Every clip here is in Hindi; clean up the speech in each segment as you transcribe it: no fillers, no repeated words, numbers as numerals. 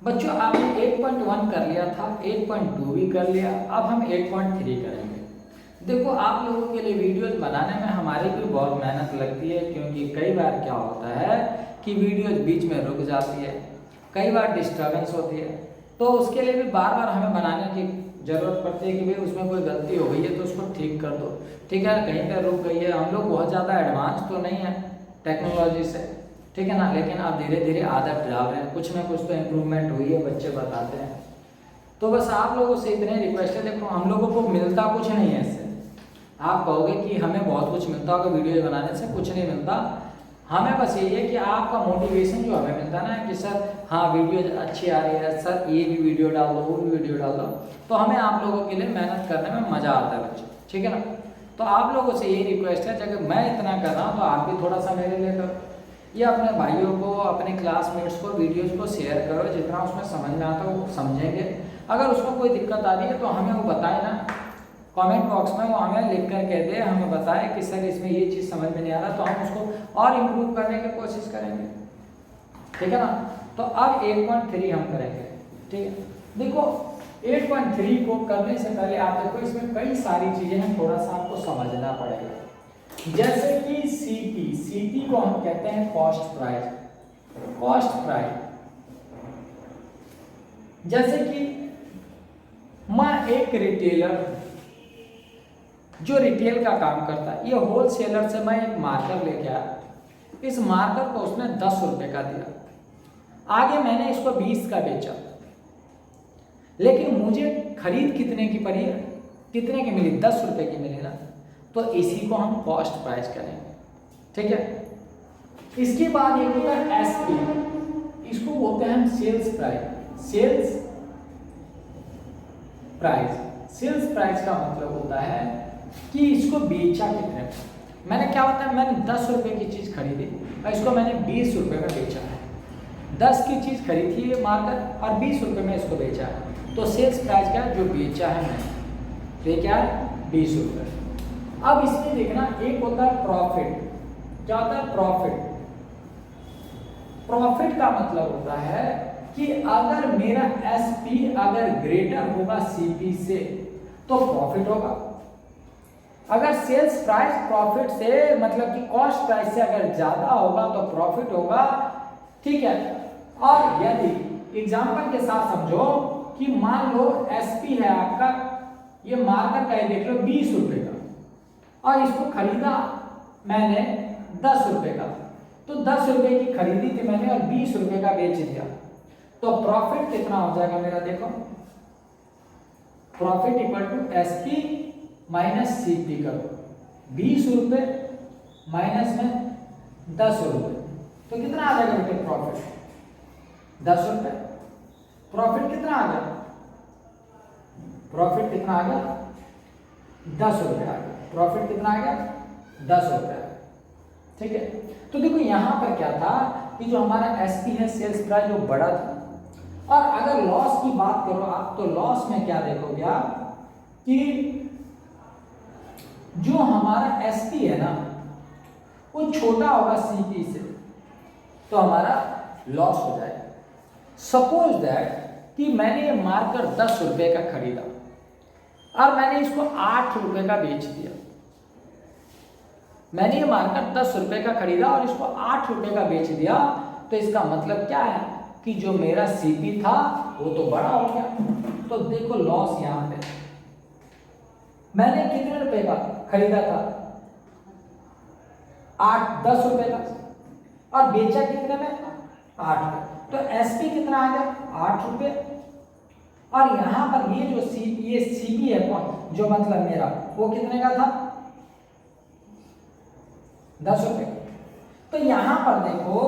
बच्चों आपने 8.1 कर लिया था, 8.2 भी कर लिया, अब हम 8.3 करेंगे। देखो आप लोगों के लिए वीडियोस बनाने में हमारी भी बहुत मेहनत लगती है, क्योंकि कई बार क्या होता है कि वीडियोस बीच में रुक जाती है, कई बार डिस्टर्बेंस होती है, तो उसके लिए भी बार बार हमें बनाने की ज़रूरत पड़ती है कि भाई उसमें कोई गलती हो गई है तो उसको ठीक कर दो। ठीक है, कहीं पर रुक गई है, हम लोग बहुत ज़्यादा एडवांस तो नहीं है टेक्नोलॉजी से, ठीक है ना, लेकिन आप धीरे धीरे आदत डाल रहे हैं, कुछ ना कुछ तो इम्प्रूवमेंट हुई है, बच्चे बताते हैं। तो बस आप लोगों से इतने रिक्वेस्ट है, देखो हम लोगों को मिलता कुछ नहीं है इससे। आप कहोगे कि हमें बहुत कुछ मिलता होगा वीडियो बनाने से, कुछ नहीं मिलता। हमें बस यही है कि आपका मोटिवेशन जो हमें मिलता ना कि सर हाँ वीडियो अच्छी आ रही है, सर ये भी वीडियो डाल दो, वो भी वीडियो डाल दो, तो हमें आप लोगों के लिए मेहनत करने में मज़ा आता है बच्चे, ठीक है ना। तो आप लोगों से यही रिक्वेस्ट है, जब मैं इतना कर रहा हूँ तो आप भी थोड़ा सा मेरे लिए करो, या अपने भाइयों को, अपने क्लासमेट्स को वीडियोज़ को शेयर करो, जितना उसमें समझ में आता है वो समझेंगे। अगर उसमें कोई दिक्कत आ रही है तो हमें वो बताए ना, कमेंट बॉक्स में वो हमें लिख कर कह दे, हमें बताए कि सर इसमें ये चीज़ समझ में नहीं आ रहा, तो हम उसको और इम्प्रूव करने की कोशिश करेंगे, ठीक है ना। तो अब 8.3 हम करेंगे, ठीक है। देखो 8.3 को करने से पहले आप देखो इसमें कई सारी चीज़ें हैं, थोड़ा सा आपको समझना पड़ेगा। जैसे कि सीपी को हम कहते हैं कॉस्ट प्राइस। जैसे कि मैं एक रिटेलर जो रिटेल का काम करता है, ये होलसेलर से मैं एक मार्कर लेके आया, इस मार्कर को उसने 10 रुपए का दिया, आगे मैंने इसको 20 का बेचा, लेकिन मुझे खरीद कितने की पड़ी है, कितने की मिली, 10 रुपए की मिली ना, तो इसी को हम कॉस्ट प्राइस करेंगे, ठीक है। इसके बाद एक होता है एसपी, इसको बोलते हैं हम सेल्स प्राइस का मतलब होता है कि इसको बेचा कितने में। मैंने क्या होता है, मैंने 10 रुपए की चीज़ खरीदी और इसको मैंने 20 रुपए में बेचा है। 10 की चीज़ खरीदी है मार्कर और 20 रुपए में इसको बेचा है, तो सेल्स प्राइस क्या है, जो बेचा है मैंने, तो ये क्या है, 20 रुपए। अब इसमें देखना, एक होता है प्रॉफिट। क्या होता है प्रॉफिट का मतलब होता है कि अगर मेरा एसपी अगर ग्रेटर होगा सीपी से तो प्रॉफिट होगा। अगर सेल्स प्राइस प्रॉफिट से मतलब कि कॉस्ट प्राइस से अगर ज्यादा होगा तो प्रॉफिट होगा, ठीक है। और यदि एग्जांपल के साथ समझो कि मान लो एसपी है आपका, ये मार्कर का देख लो 20 रुपए का, और इसको खरीदा मैंने 10 रुपए का, तो 10 रुपए की खरीदी थी मैंने और 20 रुपए का बेच दिया, तो प्रॉफिट कितना हो जाएगा मेरा, देखो profit equal to SP minus CP करो, 20 रुपए माइनस में 10 रुपए, तो कितना आ जाएगा बेटे प्रॉफिट, 10 रुपए। प्रॉफिट कितना आ गया, प्रॉफिट कितना आ गया, 10 रुपए आ गया, प्रॉफिट कितना आ गया, 10 रुपए आ गया, ठीक है। तो देखो यहां पर क्या था कि जो हमारा एसपी है सेल्स प्राइस जो बड़ा था, और अगर लॉस की बात करो आप, तो लॉस में क्या देखोगे आप कि जो हमारा एसपी है ना वो छोटा होगा सीपी से, तो हमारा लॉस हो जाएगा। सपोज दैट कि मैंने ये मार्कर 10 रुपए का खरीदा और मैंने इसको 8 रुपए का बेच दिया। मैंने ये मार्कर 10 रुपए का खरीदा और इसको 8 रुपए का बेच दिया, तो इसका मतलब क्या है कि जो मेरा सीपी था वो तो बड़ा हो गया। तो देखो लॉस यहां पे, मैंने कितने रुपए का खरीदा था, 10 रुपए का, और बेचा कितने में, 8 रुपए, तो एसपी कितना आ गया, 8 रुपए। और यहां पर ये जो सीपी है जो मतलब मेरा वो कितने का था, 10 रुपए। तो यहां पर देखो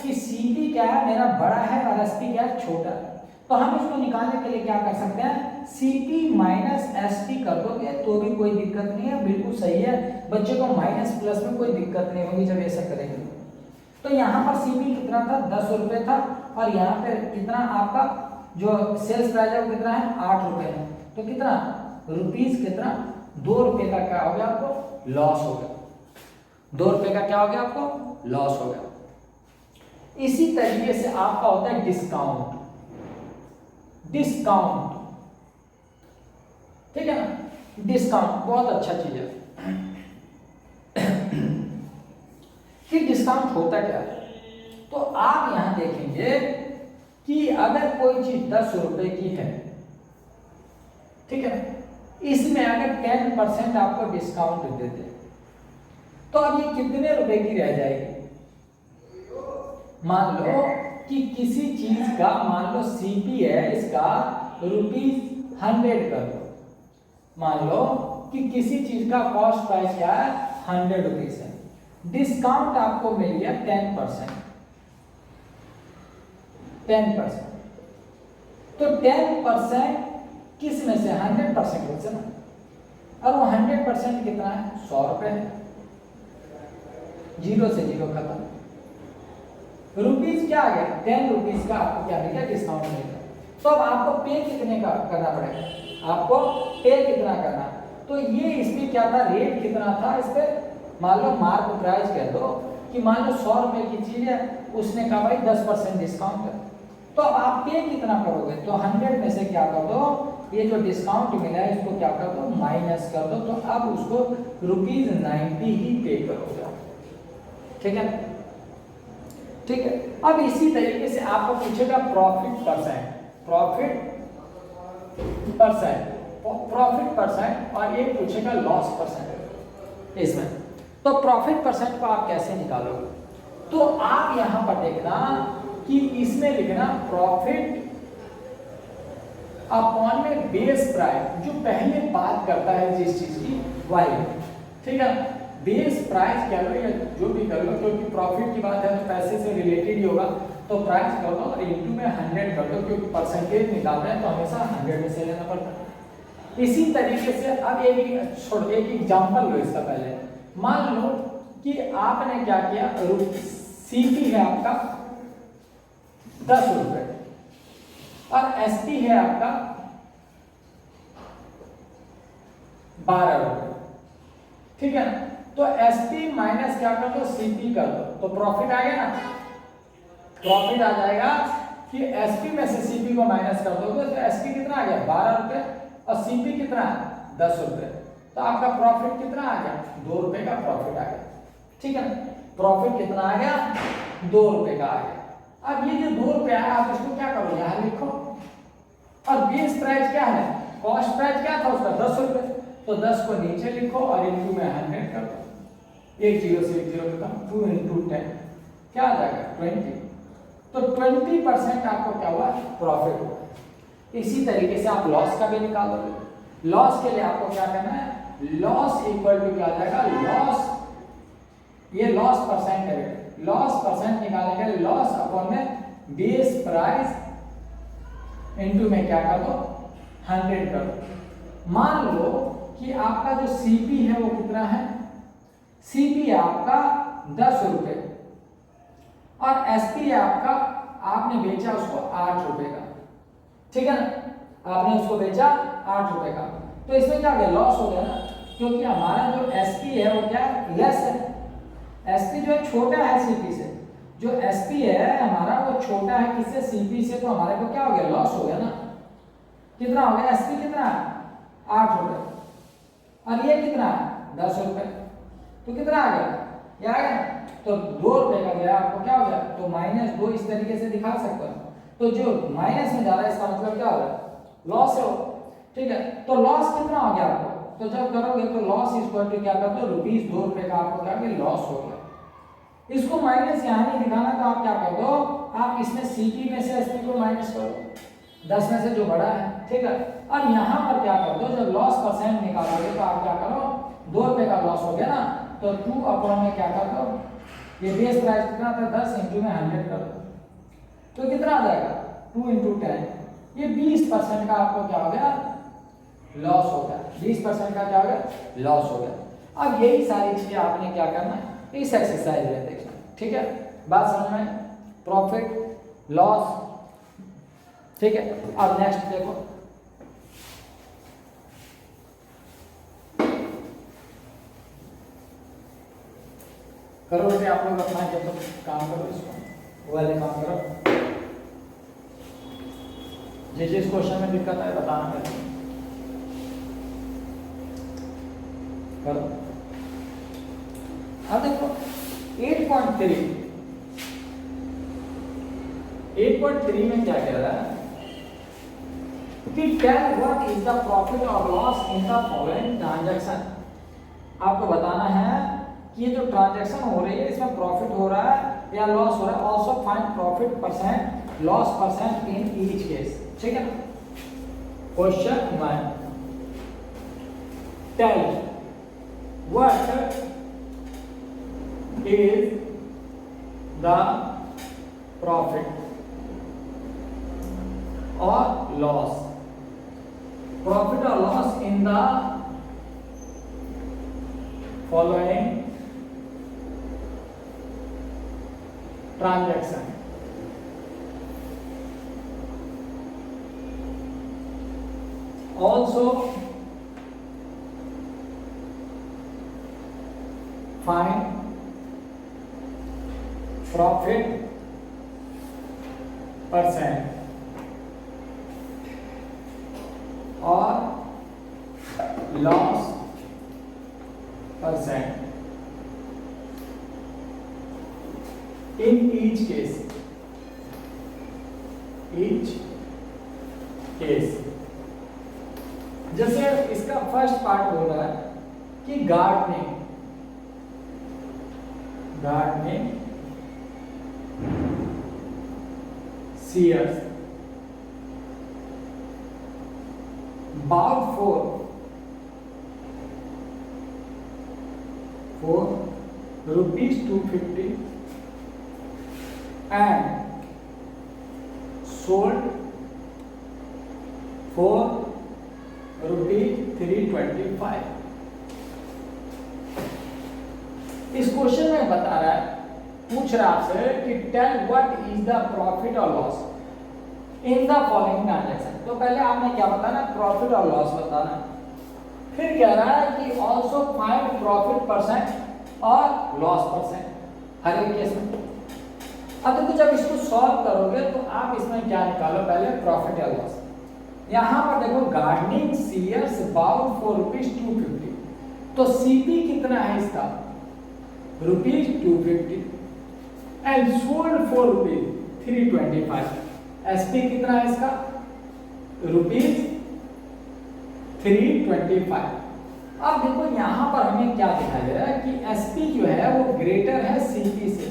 कि सीपी क्या है मेरा बड़ा है और एसपी क्या है छोटा है, तो हम इसको निकालने के लिए क्या कर सकते हैं, सीपी माइनस एसपी कर दोगे तो भी कोई दिक्कत नहीं है, बिल्कुल सही है। बच्चे को माइनस प्लस में कोई दिक्कत नहीं होगी जब ऐसा करेंगे। तो यहाँ पर सीपी कितना था, 10 रुपए था, और यहाँ पे कितना आपका जो सेल्स प्राइस है वो कितना है, 8 रुपए है, तो कितना रुपीज कितना, 2 रुपए का क्या हो गया आपको, लॉस हो गया। 2 रुपए का क्या हो गया आपको, लॉस हो गया। इसी तरीके से आपका होता है डिस्काउंट। डिस्काउंट, ठीक है ना, डिस्काउंट बहुत अच्छा चीज है। कि डिस्काउंट होता क्या है, तो आप यहां देखेंगे कि अगर कोई चीज 10 रुपए की है, ठीक है ना, इसमें अगर 10% आपको डिस्काउंट देते तो अब ये कितने रुपए की रह जाएगी। मान लो कि किसी चीज का, मान लो सीपी है, इसका ₹100 कर दो। मान लो कि किसी चीज का कॉस्ट प्राइस क्या है, ₹100 है, डिस्काउंट आपको मिल गया 10%। तो 10% किस में से, 100% में से ना, और वो 100% कितना है, 100 रुपए है। 0 से 0 खत्म। रुपीज क्या आ गया, 10 रुपीज का आपको क्या मिल गया, डिस्काउंट मिल गया। तो अब आपको पे कितने का करना पड़ेगा, आपको पे कितना करना, तो ये इसमें क्या था, रेट कितना था इस पे, मान लो मार्क प्राइस कह दो कि मान लो 100 रुपए की चीज है, उसने कहा भाई 10% डिस्काउंट है, तो अब आप पे कितना करोगे, तो 100 में से क्या कर दो, ये जो डिस्काउंट मिला है इसको क्या कर दो, माइनस कर दो, तो अब उसको ₹90 ही पे करोगे, ठीक है, ठीक है। अब इसी तरीके से आपको पूछेगा प्रॉफिट परसेंट और एक पूछेगा लॉस परसेंट इसमें। तो प्रॉफिट परसेंट को आप कैसे निकालोगे, तो आप यहां पर देखना कि इसमें लिखना प्रॉफिट अपॉन में बेस प्राइस, जो पहले बात करता है जिस चीज की वही, ठीक है, बेस प्राइस कह लो या जो भी कर लो, क्योंकि प्रॉफिट की बात है तो पैसे से रिलेटेड ही होगा, तो प्राइस कर दो और इनटू में 100 कर दो, क्योंकि परसेंटेज निकाल रहे हैं तो हमेशा 100 में से लेना पड़ता है। इसी तरीके से अब एक एग्जांपल लो इसका। पहले मान लो कि आपने क्या किया, सीपी है आपका 10 रुपए और एसपी है आपका 12 रुपए, ठीक है ना, तो एसपी माइनस क्या कर दो, सीपी कर दो, तो प्रॉफिट आ गया ना, प्रॉफिट आ जाएगा कि एसपी में से सीपी को माइनस कर दोगे तो एसपी कितना आ गया, 12 रुपए, और सीपी कितना है, 10 रुपए, तो आपका प्रॉफिट कितना आ गया, 2 रुपए का प्रॉफिट आ गया, ठीक है ना, प्रॉफिट कितना आ गया, 2 रुपए का आ गया। अब ये जो 2 रुपए आया, आप इसको क्या करो, यहां लिखो, और बेस प्राइस क्या है, कॉस्ट प्राइस क्या था उसका, 10 रुपए, तो 10 को नीचे लिखो और इनटू में 100 कर दो, एक 0 से 1 0 खत्म, 2 × 10 क्या आ जाएगा, 20, तो 20% आपको क्या हुआ, प्रॉफिट हुआ। इसी तरीके से आप लॉस का भी निकालोगे। लॉस के लिए आपको क्या करना है, लॉस इक्वल टू क्या आ जाएगा, लॉस, ये लॉस परसेंट है, लॉस परसेंट निकालने के लिए लॉस अपॉन में बेस प्राइस इनटू में क्या कर दो, 100 कर दो। मान लो कि आपका जो सीपी है वो कितना है, सीपी है आपका 10 रुपए और एसपी है आपका, आपने बेचा उसको 8 रुपए का, ठीक है ना, आपने उसको बेचा 8 रुपए का, तो इसमें क्या हो गया, लॉस हो गया ना, क्योंकि हमारा जो एसपी है वो क्या है, लेस है, एसपी जो है छोटा है सीपी से, जो एसपी है हमारा वो छोटा है किससे, सीपी से, तो हमारे को क्या हो गया, लॉस हो गया ना, कितना हो गया, एसपी कितना है, 8 रुपए, और ये कितना है, 10 रुपए, तो कितना आ गया, ये आ गया, तो 2 रुपए का गया, आपको क्या हो गया, तो -2 इस तरीके से दिखा सकते हो, तो जो माइनस में जा रहा है इसका मतलब क्या हो रहा है, लॉस है, ठीक है, तो लॉस कितना हो गया आपको, तो जब करोगे तो लॉस इक्वल टू क्या करते हो, ₹2 रुपए का आपको क्या गया, लॉस हो गया। इसको माइनस यहाँ नहीं दिखाना, तो आप क्या कर दो, आप इसमें सीपी में से एसपी को माइनस करो, 10 में से जो बड़ा है, ठीक है, अब यहाँ पर क्या कर दो, जब लॉस परसेंट निकालोगे तो आप क्या करो, 2 रुपए का लॉस हो गया ना, तो 2 अपॉन में क्या कर दो, ये बेस प्राइस कितना था, 10 इनटू में 100 कर दो, तो कितना आ जाएगा, 2 × 10, ये 20% का आपको क्या हो गया, लॉस हो गया, 20% का क्या हो गया, लॉस हो गया। अब यही सारी चीजें आपने क्या करना है, इस एक्सरसाइज में देखना, ठीक है, बात समझ में, प्रॉफिट लॉस, ठीक है। अब नेक्स्ट देखो, करो बेटे आप लोग अपना जब तक काम करो, इसको वो वाले काम करो। जिस क्वेश्चन में दिक्कत है बताना मेरे करो। अब देखो 8.3 में क्या कह रहा है कि tell what is the profit और loss in the following transaction. आपको बताना है कि ये जो ट्रांजैक्शन हो रही है इसमें प्रॉफिट हो रहा है या लॉस हो रहा है। Also find profit percent loss percent in each case. ठीक है ना। Question 1 tell what is the profit और लॉस, प्रॉफिट और loss in the following transaction. Also find profit percent और loss percent in each case. जैसे इसका फर्स्ट पार्ट हो रहा है कि gardening shears about for rupees 250 and sold for rupees 325। इस क्वेश्चन में बता रहा है, पूछ रहा है आपसे कि tell what is the profit और loss in the following transaction. तो पहले आपने क्या बताना, प्रॉफिट और लॉस बताना। फिर कह रहा है कि ऑल्सो फाइंड प्रॉफिट परसेंट और लॉस परसेंट हर एक केस में। अब देखो जब इसको सॉल्व करोगे तो आप इसमें क्या निकालो, पहले प्रॉफिट या लॉस। यहां पर देखो gardening shears bought for rupees 250, तो सीपी कितना है इसका, rupees 250 and sold for rupees 325। SP कितना है इसका, रुपीज 325। अब देखो यहां पर हमें क्या दिखाई दे रहा है कि एसपी जो है वो ग्रेटर है सीपी से।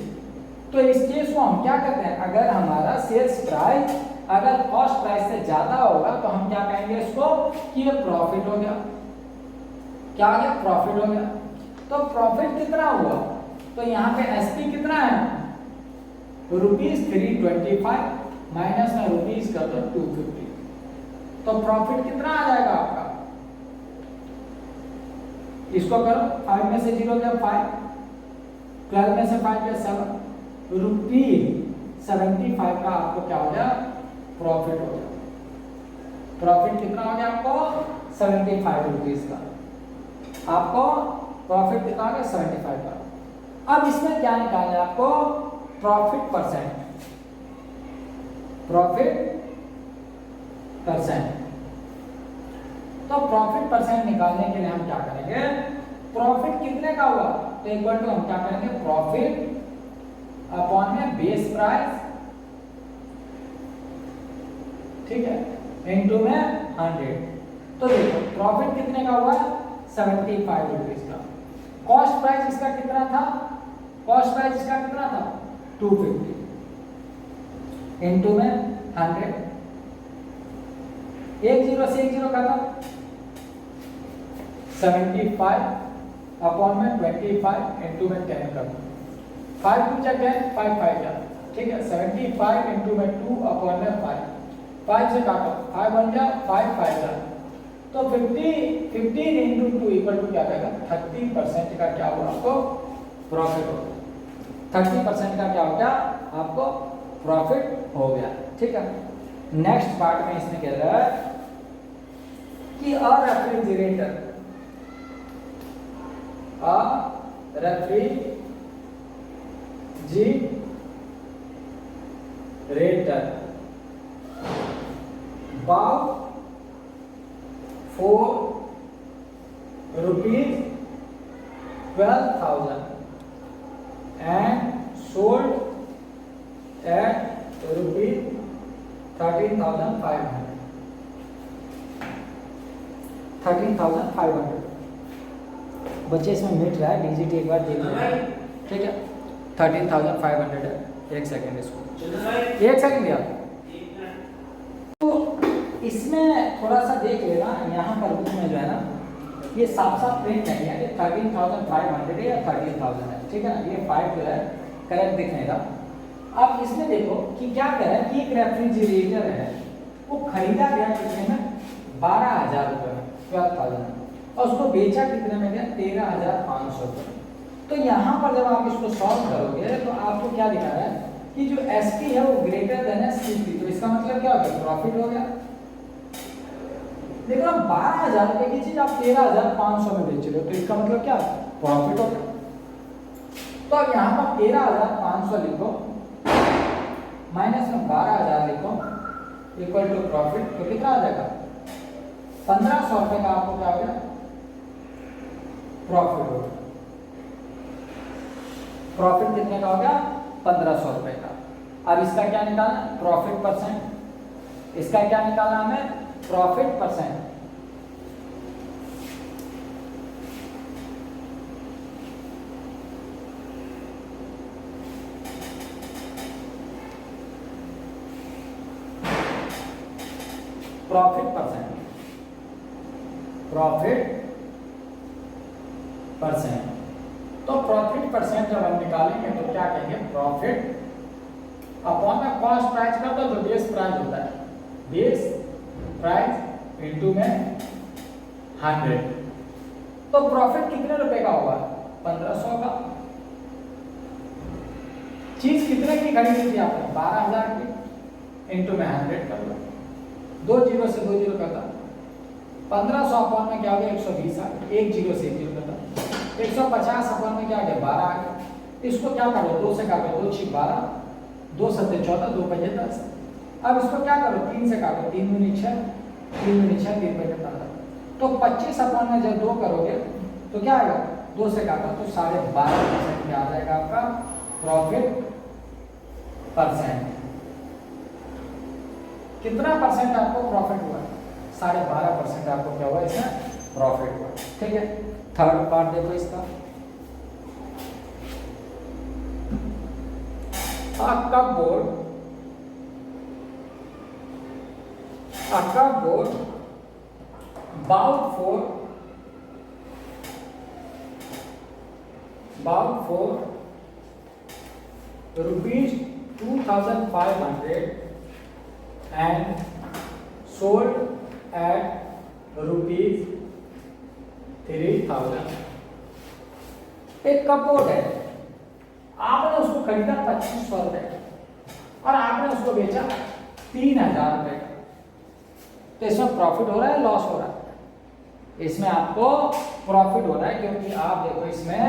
तो इस केस को हम क्या कहते हैं, अगर हमारा सेल्स प्राइस अगर कॉस्ट प्राइस से ज्यादा होगा तो हम क्या कहेंगे इसको कि ये प्रॉफिट हो गया। क्या हो गया, प्रॉफिट हो गया। तो प्रॉफिट कितना हुआ, तो यहाँ पे एसपी कितना है, रुपीज 325 माइनस में रुपीज कर दो 250, तो प्रॉफिट कितना आ जाएगा आपका, इसको करो 5 में से 0 गया 5, 12 में से 5 गया 7, रुपीज 75 का आपको क्या हो गया, प्रॉफिट हो गया। प्रॉफिट कितना हो गया आपको, 75 रुपीज का, आपको प्रॉफिट कितना हो गया 75 का। अब इसमें क्या निकालना है आपको, प्रॉफिट परसेंट, प्रॉफिट परसेंट। तो प्रॉफिट परसेंट निकालने के लिए हम क्या करेंगे, प्रॉफिट कितने का हुआ तो एक बार तो हम क्या करेंगे, प्रॉफिट अपॉन में बेस प्राइस, ठीक है, इनटू में 100। तो देखो प्रॉफिट कितने का हुआ, 75 रुपीज का। कॉस्ट प्राइस इसका कितना था, कॉस्ट प्राइस इसका कितना था 250 इनटू में 100, एक जीरो से एक जीरो खत्म, 75 अपॉन में 25 इनटू में 10 कर दो, 5 टू जा 10, 5 5 जा, ठीक है, 75 इनटू में 2 अपॉन में 5 से काटो, 5 बन जा 5 5 जा, तो 15 इनटू 2 इक्वल टू क्या आएगा, 30% का क्या होगा आपको प्रॉफिट होगा। 30% का क्या हो गया आपको प्रॉफिट हो गया, ठीक है। नेक्स्ट पार्ट में इसमें कह रहा है कि अ refrigerator bought for rupees 12,000 and sold at rupees 13,500. 13,500 बच्चे इसमें मिट रहा है, डिजिट एक बार देख लें, ठीक है। 13,500 है। एक सेकंड इसको, एक सेकंड यार। तो इसमें थोड़ा सा देख लेना, यहाँ पर बुक में जो है ना ये साफ साफ प्रिंट नहीं है, ये 13,500 है या 13,000 है, ठीक है ना। ये 5 जो है करेक्ट दिखेगा। अब इसमें देखो कि क्या कह रहा है कि एक रेफ्रिजरेटर है, वो खरीदा गया कितने में, 12,000 रुपये में, 12,000, और उसको बेचा कितने में गया, 13,500 रुपये। तो यहाँ पर जब आप इसको सॉल्व करोगे तो आपको क्या दिखा रहा है कि जो SP है वो ग्रेटर देन है CP, तो इसका मतलब क्या हो गया, प्रॉफिट हो गया। देखो 12,000 रुपये की चीज आप 13,500 में बेच रहे हो, तो इसका मतलब क्या, प्रॉफिट हो गया। तो अब यहाँ पर 13,500 लिखो, माइनस में 12,000 लिखो, इक्वल टू प्रॉफिट, तो कितना आ जाएगा, 1,500 रुपये का आपको क्या हो गया, प्रॉफिट हो गया। प्रॉफिट कितने का हो गया, 1,500 रुपये का। अब इसका क्या निकालना, प्रॉफिट परसेंट। इसका क्या निकालना हमें, profit percent. Profit percent, profit percent. तो प्रॉफिट परसेंट जब हम निकालेंगे तो क्या कहेंगे, प्रॉफिट अपॉन में कॉस्ट प्राइस का तो बेस प्राइस होता है, बेस प्राइस इनटू में 100। तो प्रॉफिट कितने रुपए का होगा, 1,500 का। चीज कितने की खरीदी थी आपने, 12,000 की, इनटू में 100 कर लो, 2 जीरो से 2 जीरो करता, 1500 अपॉन में क्या हो गया, 120 आ गया, 1 जीरो से 1 जीरो करता, 150 अपॉन में क्या आ गया, 12 आ गया। इसको क्या करो, 2 से काटो, 2 6 12, 2 7 14, 2 5 10। अब इसको क्या करो, 3 से काटो, 3 दूनी 6, 3 दूनी 6, 3 5 15। तो 25 अपॉन में जब 2 करोगे तो क्या आएगा, 2 से काटो तो 12.5% क्या आ जाएगा आपका प्रॉफिट परसेंट। कितना परसेंट आपको प्रॉफिट हुआ, 12.5% आपको क्या हुआ, इसमें प्रॉफिट हुआ, ठीक है। थर्ड पार्ट देखो इसका, cupboard bought for rupees 2,500 and sold at rupees 3,000। एक कपबोर्ड है, आपने उसको खरीदा 2,500 रुपए और आपने उसको बेचा 3,000 रुपए का। तो इसमें प्रॉफिट हो रहा है, लॉस हो रहा है, इसमें आपको प्रॉफिट हो रहा है, क्योंकि आप देखो इसमें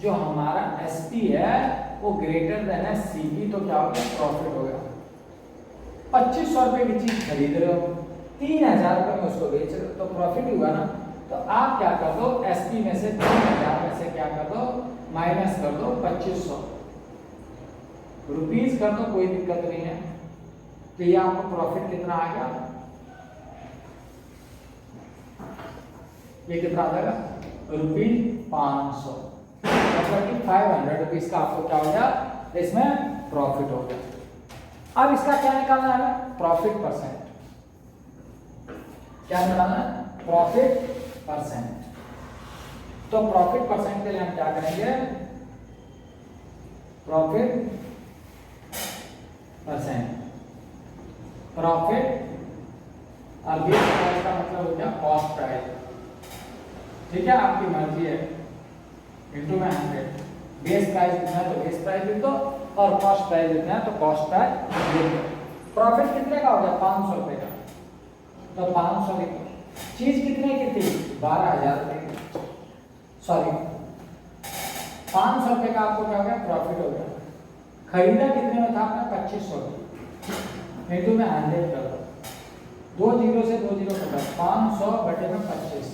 जो हमारा SP है वो ग्रेटर देन है CP, तो क्या हो गया, प्रॉफिट हो गया। 2,500 रुपए की चीज खरीद रहे हो, 3,000 रुपए में उसको बेच रहे हो, तो प्रॉफिट हुआ ना। तो आप क्या कर दो, SP में से 3,000 में से क्या कर दो, माइनस कर दो 2,500 रुपीज कर दो, कोई दिक्कत नहीं है। तो ये आपको प्रॉफिट कितना आ गया, ये कितना आ जाएगा, ₹500, मतलब कि 500 रुपीज का आपको क्या हो गया, इसमें प्रॉफिट हो गया। अब इसका क्या निकालना है, प्रॉफिट परसेंट। क्या निकालना है, प्रॉफिट परसेंट। तो प्रॉफिट परसेंट के लिए हम क्या करेंगे, प्रॉफिट परसेंट, प्रॉफिट और बेस प्राइस का मतलब हो गया कॉस्ट प्राइस, ठीक है, आपकी मर्जी है, इनटू में 100। बेस प्राइस कितना है तो बेस प्राइस लिख दो, और कॉस्ट प्राइस कितना है तो कॉस्ट प्राइस लिख दो। प्रॉफिट कितने का हो गया, 500 रुपए का, तो 500 लिखो। चीज कितने की थी, 12,000 रुपए की, सॉरी 500 रुपए का आपको क्या हो गया, प्रॉफिट हो गया। खरीदा कितने में था आपने, 2,500, इनटू में 100 कर दो, 2 500 बटे में 25,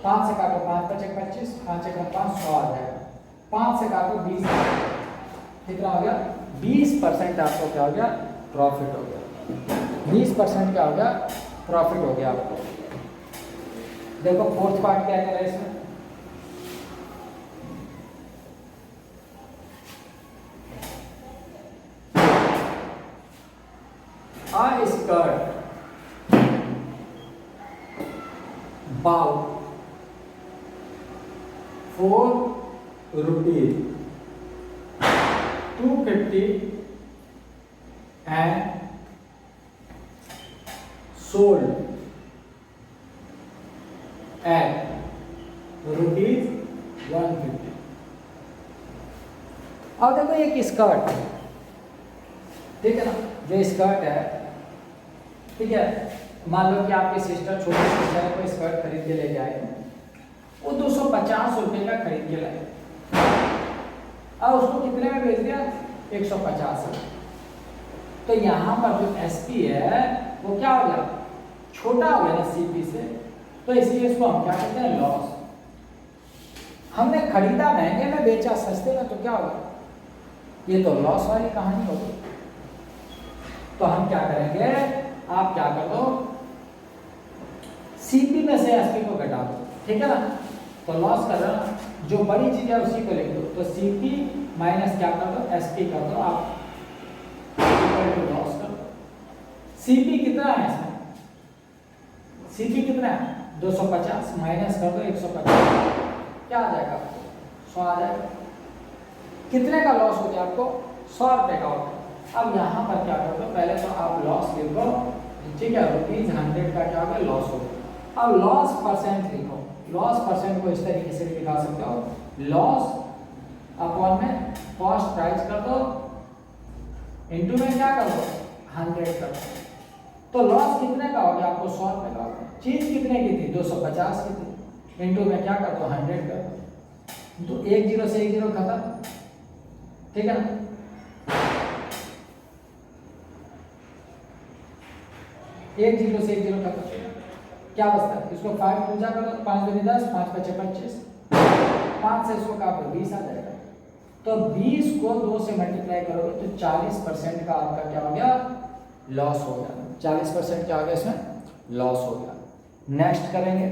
5 से काटो 5 5 25, 5 1 5 100 आ जाएगा। 5 से काटो 20, कितना हो गया 20% आपको क्या हो गया प्रॉफिट हो गया। 20% क्या हो गया प्रॉफिट हो गया आपको। देखो फोर्थ पार्ट क्या कह रहा है इसमें, a skirt bought for rupees 250 and sold at rupees 150। अब देखो एक स्कर्ट, ठीक है ना, जो स्कर्ट है, ठीक है, मान लो कि आपकी सिस्टर, छोटी सिस्टर है, कोई स्कर्ट खरीद के लेके आए, वो 250 रुपये का खरीद के लाए, और उसको कितने में बेच दिया 150। तो यहाँ पर जो एसपी है वो क्या हो गया छोटा हो गया ना सीपी से, तो इसलिए इसको हम क्या कहते हैं लॉस। हमने खरीदा महंगे में बेचा सस्ते में, तो क्या होगा ये तो लॉस वाली कहानी होगी। तो हम क्या करेंगे, आप क्या कर दो सीपी में से एसपी को घटा दो, ठीक है ना। तो लॉस कर रहा, जो बड़ी चीज है उसी को लिख दो, तो सीपी माइनस क्या कर दो एसपी कर दो, आप लॉस कर दो। सीपी कितना है इसमें, सीपी कितना है 250 माइनस कर दो 150, क्या आ जाएगा आपको 100 आ जाएगा। कितने का लॉस हो गया आपको 100 रुपये का होगा। अब यहाँ पर क्या कर दो, पहले तो आप लॉस लिखो, ठीक है, ₹100 का क्या होगा लॉस होगा। अब लॉस परसेंट लिखो, लॉस परसेंट को इस तरीके से लिखा सकते हो, लॉस अपॉन में कॉस्ट प्राइस कर दो, इनटू में क्या कर दो 100 कर दो। तो लॉस कितने का हो गया आपको 100 रुपये का होगा। चीज कितने की थी 250 की थी, इनटू में क्या कर दो 100 कर दो, तो 1 0 से 1 0 खत्म, ठीक है ना। एक 0 से 1 0 खत्म, क्या बचता है इसको 5 पूजा करो, 5 दूनी 10, 5 5 25, 5 से इसको काट दो 20 आ जाएगा। तो 20 को 2 से मल्टीप्लाई करोगे तो 40% का आपका क्या हो गया लॉस हो गया। 40% क्या हो गया इसमें लॉस हो गया। नेक्स्ट करेंगे,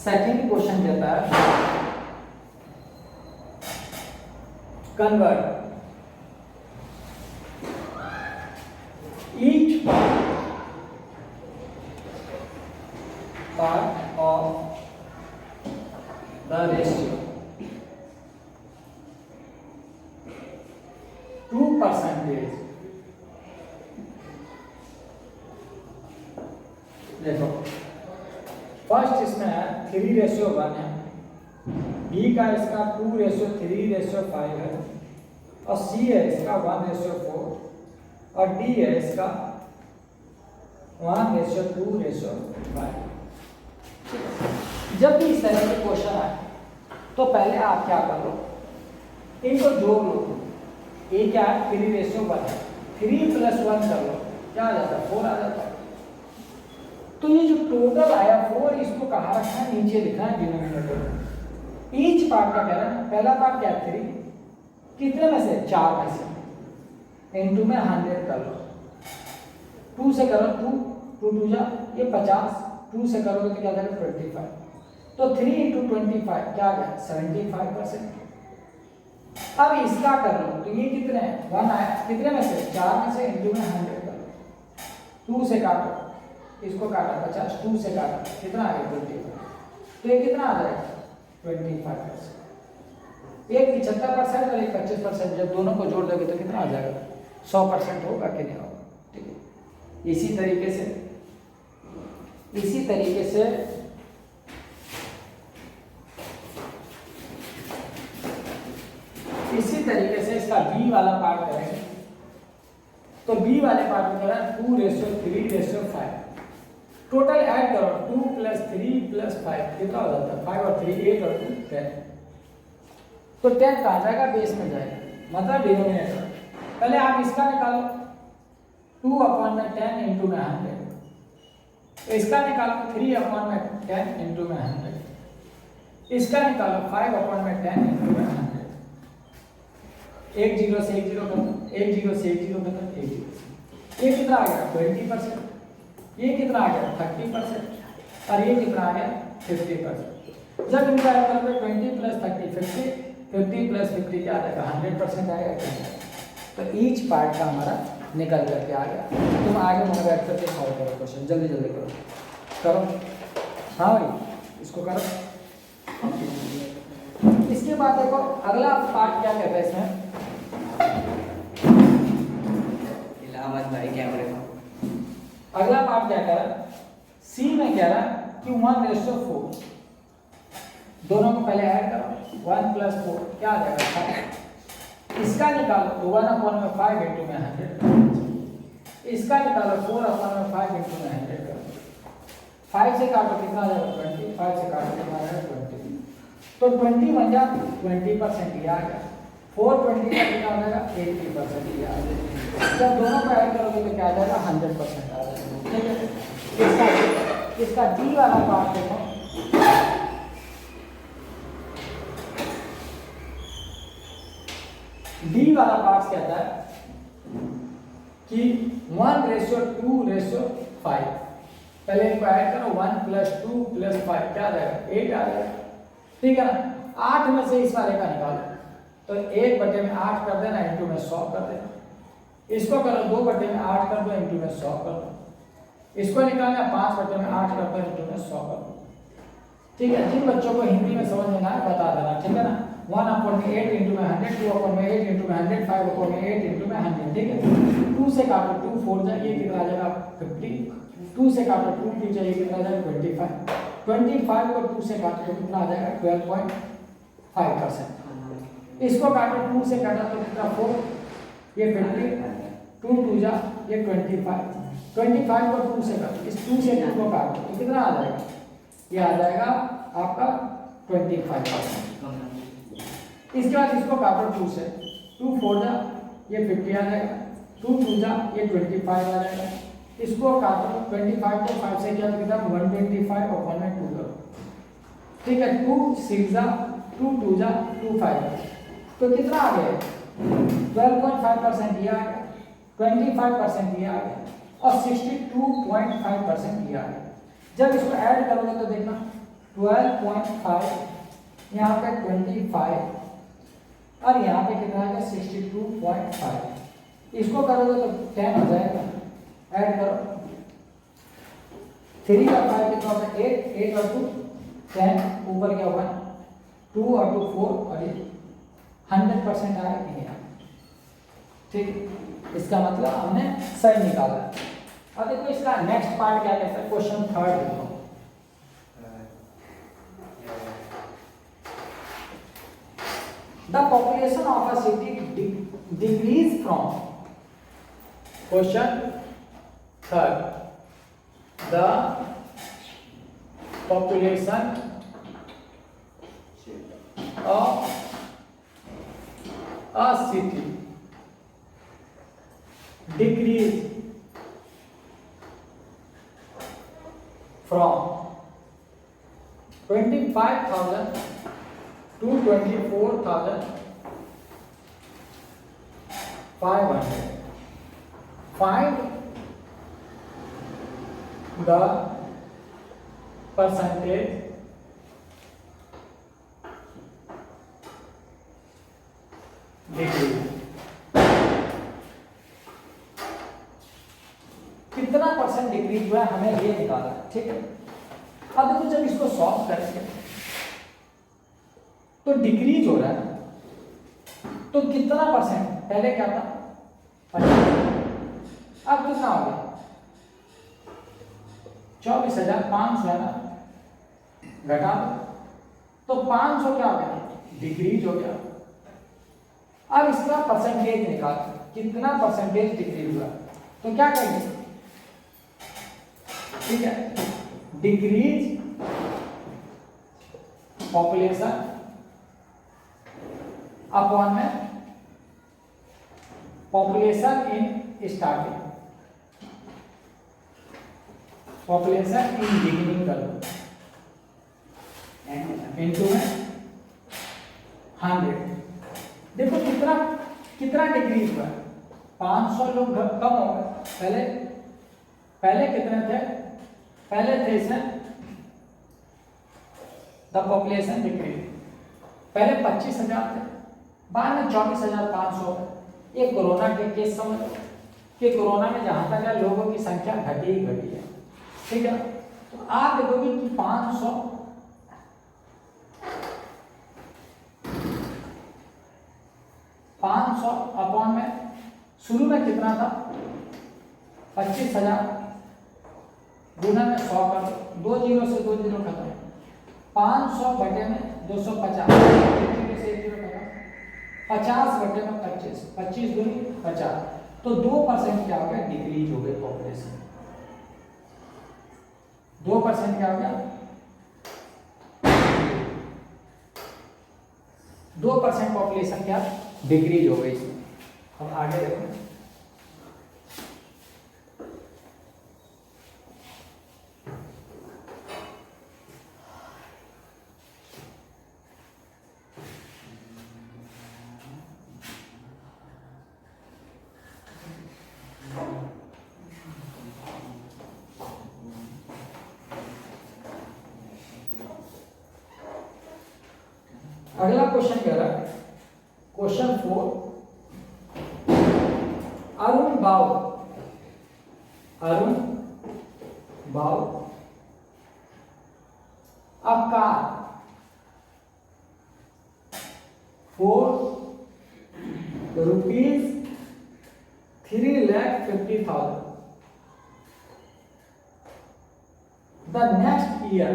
सेकेंड क्वेश्चन कहता है convert each part of the ratio 2%। देखो फर्स्ट इसमें है 3:1 है, बी का इसका 2:3:5 है, और सी है इसका 1:4, और डी है इसका 1:2:5। जब भी इस तरह के क्वेश्चन आए तो पहले आप क्या कर लो, इनको जोड़ लो। ए क्या है 3:1 है, 3 + 1 कर लो, क्या आ जाता है 4 आ जाता है। तो ये जो टोटल आया 4, इसको कहाँ रखना है नीचे लिखा है डिनोमिनेटर में। ईच पार्ट का कह रहा है, पहला पार्ट क्या 3, कितने में से 4 में से, इनटू में 100 कर लो, 2 से करो 2 2 2 जा ये 50, 2 से करोगे तो क्या जाएगा 25, तो 3 × 25 क्या आ गया 75%। अब इसका कर लो तो ये कितने 1 आया, कितने में से 4 में से, इनटू में 100 कर लो, 2 से काटो, इसको काटा 50, 2 से काटा कितना आ गया 25, तो ये कितना आ जाएगा 25%। एक 75% और एक 25%, जब दोनों को जोड़ दोगे तो कितना आ जाएगा 100% होगा कि नहीं होगा, ठीक है। इसी तरीके से इसका बी वाला पार्ट करेंगे। तो बी वाले पार्ट में कह रहा है 2:3:5, टोटल ऐड करो 2 + 3 + 5 कितना हो जाता है 5 और 3 8 और 2 10। तो 10 कहाँ जाएगा बेस में जाएगा, मतलब डिनोमिनेटर। पहले आप इसका निकालो 2/10 इंटू में 100, इसका निकालो 3/10 इंटू में 100, इसका निकालो 5/10 इंटू में 100। एक जीरो से एक जीरो खत्म, एक जीरो से एक जीरो खत्म, एक जीरो से। ये कितना आ गया 20%, ये कितना आ गया 30%, और ये कितना आ गया 50%। जब इनका ऐड करोगे 20 + 30 50, 50 + 50 क्या आ जाएगा 100% आएगा क्या। तो ईच पार्ट का हमारा निकल करके आ गया। तुम आगे मन बैठ करके सॉल्व करो क्वेश्चन, जल्दी जल्दी करो करो। हाँ भाई इसको करो। इसके बाद देखो अगला पार्ट क्या कहता है इसमें, इलाहाबाद भाई क्या करेगा। अगला पार्ट क्या कह रहा है, सी में कह रहा है कि 1:4, दोनों को पहले ऐड करो 1 + 4 क्या आ जाएगा 5। इसका निकालो 1/5 इंटू में 100, इसका निकालो 4/5 इंटू में 100 करो। 5 से काटो कितना आ जाएगा 20, 5 से काटो कितना आ जाएगा 20। तो 20 बन जा 20% ये आ गया, 420 का कितना आ जाएगा 80% ये आ जाएगा। जब दोनों को ऐड करोगे तो क्या आ जाएगा 100% आ जाएगा। ठीक है, इसका डी वाला पार्ट देखो, डी वाला पार्ट कहता है कि 1:2:5, पहले इनको ऐड करो 1 + 2 + 5 क्या आ जाएगा 8 आ जाएगा। ठीक है ना, 8 में से इस वाले का निकालो तो 1/8 कर देना, इंटू में 100 कर देना। इसको करो 2/8 कर दो, इंटू में 100 कर दो। इसको निकालना 5/8 कर दो, इंटू में 100 कर दो। ठीक है, जिन बच्चों को हिंदी में समझ में ना आए बता देना, ठीक है ना। 1/8 इंटू में 100, 2/8 इंटू में 100, 5/8 इंटू में 100। ठीक है, 2 से काटो 2 4 जाए, ये कितना आ जाएगा 50। 2 से काटो 2 2 जाए, ये कितना आ जाएगा 25। 25 को 2 से काटो तो कितना आ जाएगा 12.5%। इसको काटो 2 से काटो तो कितना 4, ये 50, 2 2 जा ये 25। 25 को 2 से काटो, इस 2 से 2 को काटो तो कितना आ जाएगा, ये आ जाएगा आपका 25%। इसके बाद इसको काटो 2 से, 2 4 जा ये 50 आ जाएगा, 2 2 जा ये 25 आ जाएगा। इसको काटो 25 को 5 से क्या कितना 125/2 करो। ठीक है, 2 6 जा 2 2 जा 2 5 तो कितना आ गया 12.5% ये आ गया, 25% ये आ गया, और 62.5% ये आ गया। जब इसको ऐड करोगे तो देखना 12.5 यहाँ पे 25 और यहाँ पे कितना आएगा 62.5। इसको करोगे तो 10 हो जाएगा, ऐड करो 3 और 5 कितना होता है 8, 8 और 2 10, ऊपर क्या हुआ 2 और 2 4 और ये 100% आया कि नहीं आया। ठीक, इसका मतलब हमने सही निकाला। अब देखो इसका नेक्स्ट पार्ट क्या कहता है, क्वेश्चन 3 देखो। The population of a city decrease from, question 3, the population of a city decrease from 25,000 to 24,500. Find the percentage decrease. कितना % डिक्रीज हुआ है हमें ये निकालना है। ठीक है, अब देखो जब इसको सॉल्व करेंगे तो डिक्रीज हो रहा है तो कितना %, पहले क्या था 50, अब कितना हो गया 24,500 है ना, घटा दो तो 500 क्या हो गया डिक्रीज हो गया। अब इसका परसेंटेज निकाल, कितना % डिक्रीज हुआ, तो क्या करेंगे ठीक है डिक्रीज पॉपुलेशन अपॉन में population in starting, population in beginning कर दो इनटू में 100। देखो कितना कितना डिक्रीज हुआ, 500 लोग कम हो गए। पहले कितने थे, पहले थे इसमें द पॉपुलेशन डिक्रीज, पहले 25,000 थे, बाद में 24,500। ये कोरोना के केस समझ लो कि कोरोना में जहां तक है लोगों की संख्या घटी ही घटी है, ठीक है। तो आप देखोगे कि 500 अपॉन में शुरू में कितना था 25,000 गुना में 100 कर दो, 2 जीरो से 2 जीरो खत्म, 500 बटे में 250, 1 से 1 जीरो खत्म, 50 बटे में 25, 25 दूनी 50, तो 2% क्या हो गया, डिक्रीज हो गई पॉपुलेशन। 2% क्या हो गया, 2% पॉपुलेशन क्या डिक्रीज हो गई। अब आगे देखो, अगला क्वेश्चन कह रहा है, क्वेश्चन 4, अरुण बाव a car for rupees 3,50,000. The next year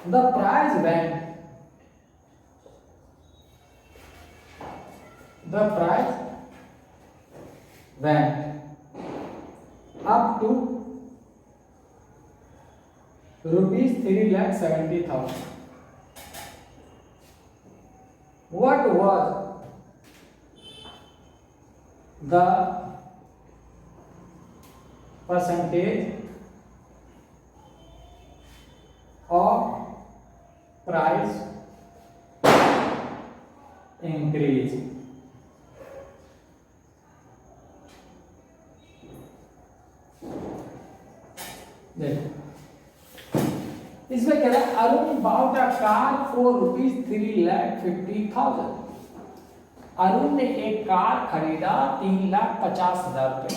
the price went up to rupees 3,70,000. What was the percentage of price increase? देखो इसमें कह रहा है Arun bought a car for rupees 3,50,000। Arun ने एक कार खरीदा 3,50,000 रुपए।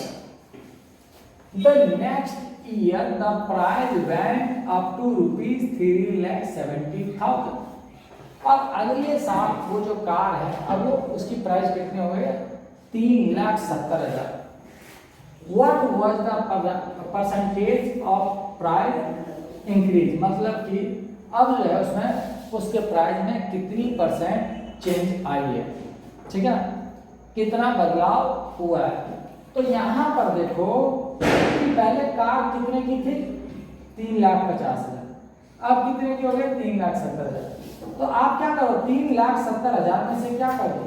The next year the price went up to rupees 3,70,000। और अगले साल वो जो कार है अब वो उसकी प्राइस कितनी हो गई, 3,70,000। What was the percentage of price increase? मतलब कि अब जो है उसमें उसके प्राइस में कितनी परसेंट चेंज आई है, ठीक है ना, कितना बदलाव हुआ है। तो यहाँ पर देखो कि पहले कार कितने की थी, 3,50,000, अब कितने की हो गई, 3,70,000। तो आप क्या करो, 3,70,000 में से क्या करो,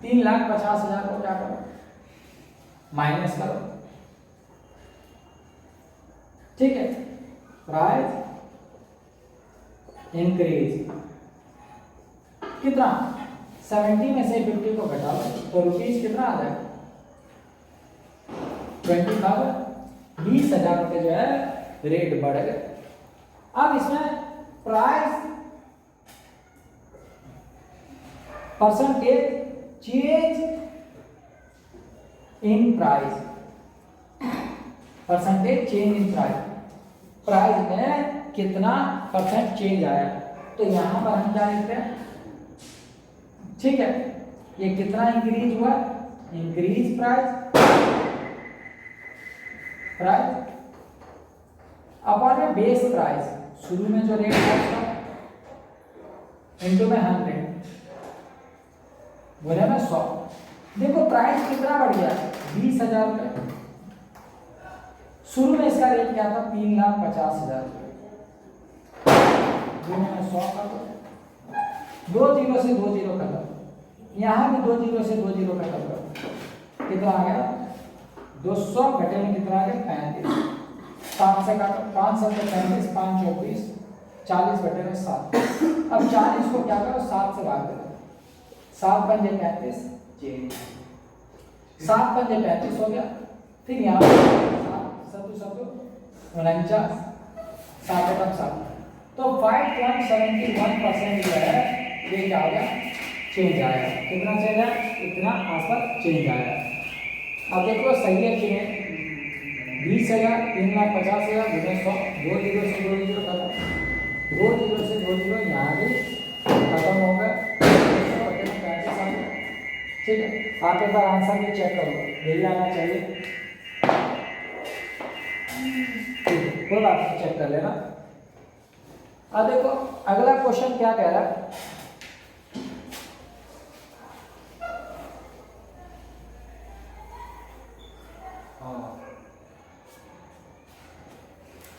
3,50,000 को क्या करो, माइनस करो, ठीक है। प्राइस इंक्रीज कितना, 70 में से 50 को घटा लो तो रुपीज कितना आ जाएगा, 20,000। 20,000 रुपए जो है रेट बढ़ गए। अब इसमें price percentage change in price, percentage change in price, price में कितना परसेंट चेंज आया। तो यहां पर हम क्या लिखते हैं, ठीक है, ये कितना इंक्रीज हुआ, इंक्रीज प्राइस अपॉन में बेस प्राइस, शुरू में जो रेट था उसका इनटू में 100, गुने में 100। देखो प्राइस कितना बढ़ गया, 20,000 रुपये। शुरू में इसका रेट क्या था, 3,50,000 रुपये। गुने में 100 कर दो, 2 जीरो से 2 जीरो कर दो, यहाँ भी 2 जीरो से 2 जीरो का कर दो, कितना आ गया 200 घटे में कितना आ गया 35। 7 से काटो, 5 7 35, 5 24, 40 घटे में 7। अब 40 को क्या करो 7 से भाग दो, 7 पंजे 35, 7 पंजे 35 हो गया। फिर यहाँ सतु सतु 49, 7 कम 7, तो 5.71% जो है ये क्या हो गया, चेंज आया। कितना चेंज आया, इतना आसपास चेंज आया। अब देखो सही है कि 20,000, 3,50,000 गुने 100, 2 जीरो से 2 जीरो खत्म, 2 जीरो से 2 जीरो यहाँ भी खत्म हो गए, 35 आ गया। ठीक है, आप एक बार आंसर भी चेक करो, यही आना चाहिए। ठीक है, कोई बात नहीं, चेक कर लेना। अब देखो अगला क्वेश्चन क्या कह रहा है,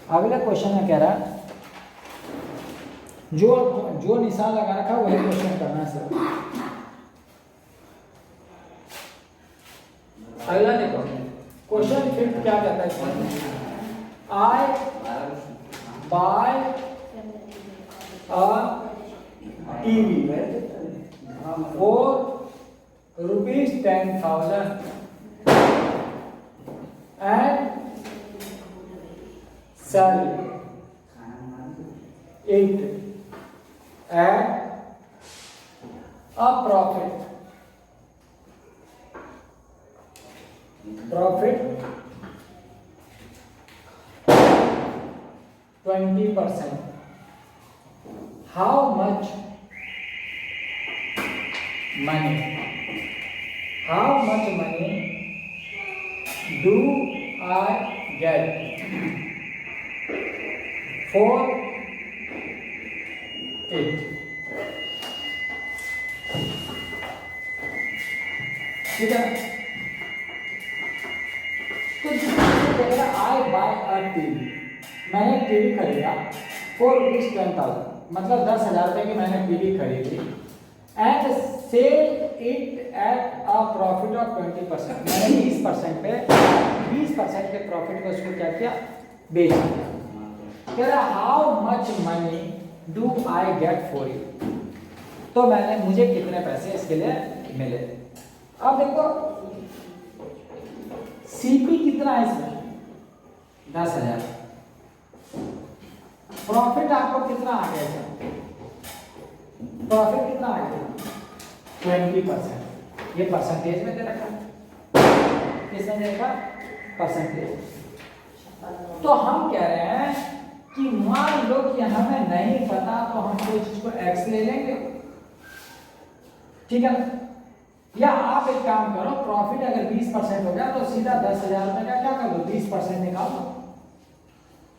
अगला क्वेश्चन में कह रहा है जो निशान लगा रखा है वही क्वेश्चन करना है सर। अगला देखो क्वेश्चन फिफ्थ क्या कहता है इसमें, I buy TV for ₹10,000 and sell it at a profit 20%. How much money do I get for it? ठीक है, तो जिसमें आई बाय अ टीवी, मैंने टीवी खरीदा फॉर ₹10,000, मतलब 10,000 रुपये की मैंने टीवी खरीदी, and sell it at a profit of 20%, मैंने 20% पे 20% के प्रॉफिट को उसको क्या किया, बेच दिया। कह रहा how much money do I get for it, तो मुझे कितने पैसे इसके लिए मिले। अब देखो सीपी कितना है इसमें 10,000, प्रॉफिट आपको कितना आ गया इसमें, प्रॉफिट कितना आ गया 20%, ये परसेंटेज में दे रखा है, किसने दे रखा परसेंटेज। तो हम कह रहे हैं कि मान लो कि हमें नहीं पता तो हम कोई चीज को एक्स ले लेंगे, ठीक है ना। या आप एक काम करो, प्रॉफिट अगर 20% हो गया तो सीधा 10,000 रुपए का क्या कर दो 20% निकाल दो,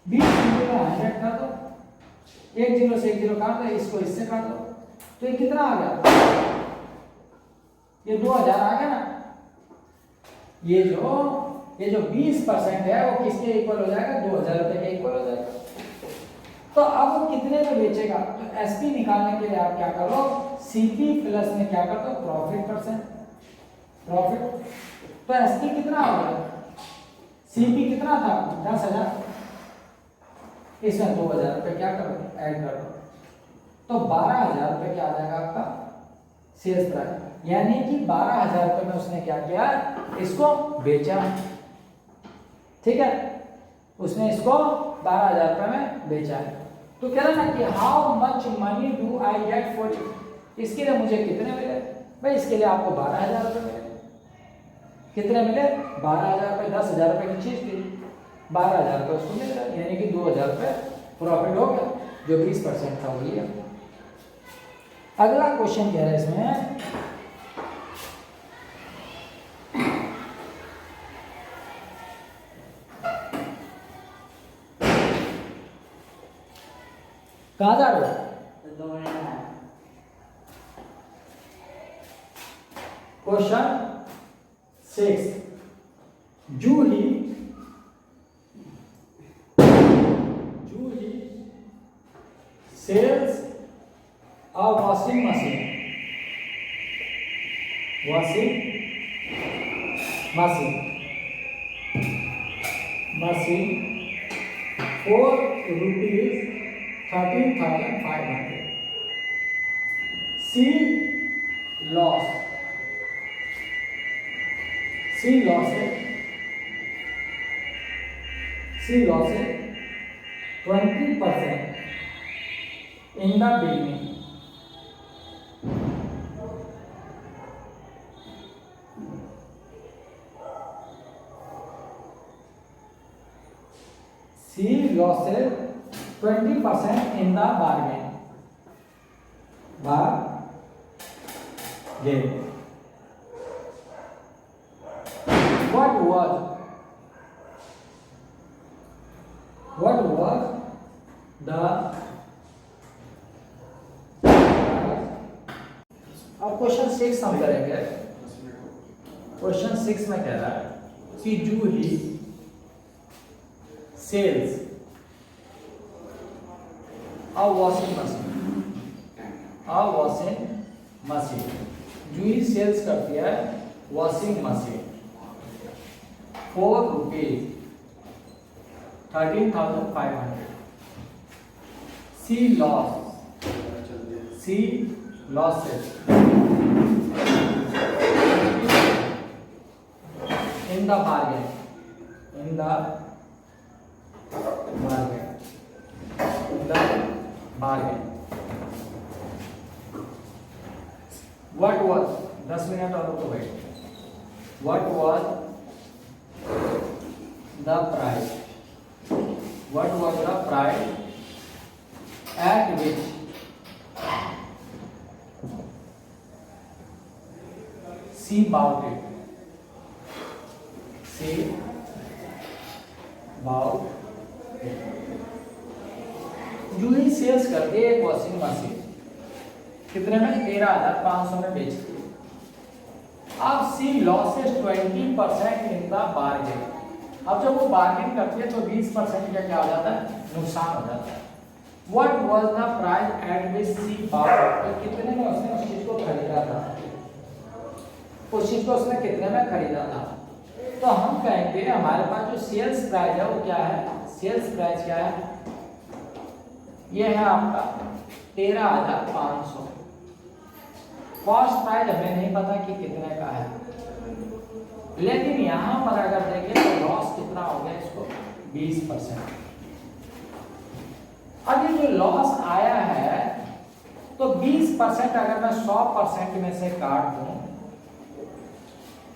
20 जीरो 100 कर दो, 1 जीरो से 1 जीरो काट दो, इसको इससे काट दो, तो ये कितना आ गया, ये 2,000 आ गया ना। ये जो 20% है वो किसके इक्वल हो जाएगा, 2,000 रुपए के इक्वल हो जाएगा। तो अब वो कितने में बेचेगा, तो एसपी निकालने के लिए आप क्या करो, सीपी प्लस में क्या कर दो प्रॉफिट %, प्रॉफिट। तो एसपी कितना हो गया, सीपी कितना था 10,000, इसमें 2,000 रुपए क्या करो ऐड कर दो, तो 12,000 रुपए क्या आ जाएगा आपका सेल्स प्राइस, यानी कि 12,000 रुपए में उसने क्या किया, इसको बेचा, ठीक है, उसने इसको 12,000 रुपए में बेचा है। तो कह रहा ना कि how much money do I get for it, इसके लिए मुझे कितने मिले भाई, इसके लिए आपको 12,000 रुपए मिले, कितने मिले 12,000 रुपए, 10,000 रुपए की चीज थी, 12,000 रुपए उसको मिल रहा, यानी कि 2,000 रुपए प्रॉफिट हो गया, जो 20% था वो लिया। अगला क्वेश्चन कह रहा है इसमें, कहाँ जा रहे हो, question 6, Juhi sells a washing machine for rupees 13,500. She lost 20% in the beginning. She lost 20% in the bargain. What was the अब क्वेश्चन 6 हम करेंगे। क्वेश्चन 6 में कह रहा है कि Juhi sells a washing machine। Juhi sells करती है washing machine ₹4 13,500। She lost it in the bargain. What was 10 minute और रुको भाई। What was the price at which she bought it? Juhi sells करती है एक वॉशिंग मशीन, कितने में? 13,500 में बेचती है। अब सी लॉसेस 20% इन द बार्गेन। अब जब वो बार्गेन करती है तो 20% का क्या हो जाता है? नुकसान हो जाता है। What was the price at which she bought? तो कितने में उसने उस चीज को खरीदा था? उस चीज को उसने कितने में खरीदा था? तो हम कहेंगे हमारे पास जो सेल्स प्राइस है वो क्या है? सेल्स प्राइस क्या है? ये है आपका 13,500। कॉस्ट प्राइस हमें नहीं पता कि कितने का है, लेकिन यहां पर अगर देखें तो लॉस कितना हो गया इसको? 20%। अब ये जो लॉस आया है तो 20% अगर मैं 100% में से काट दूं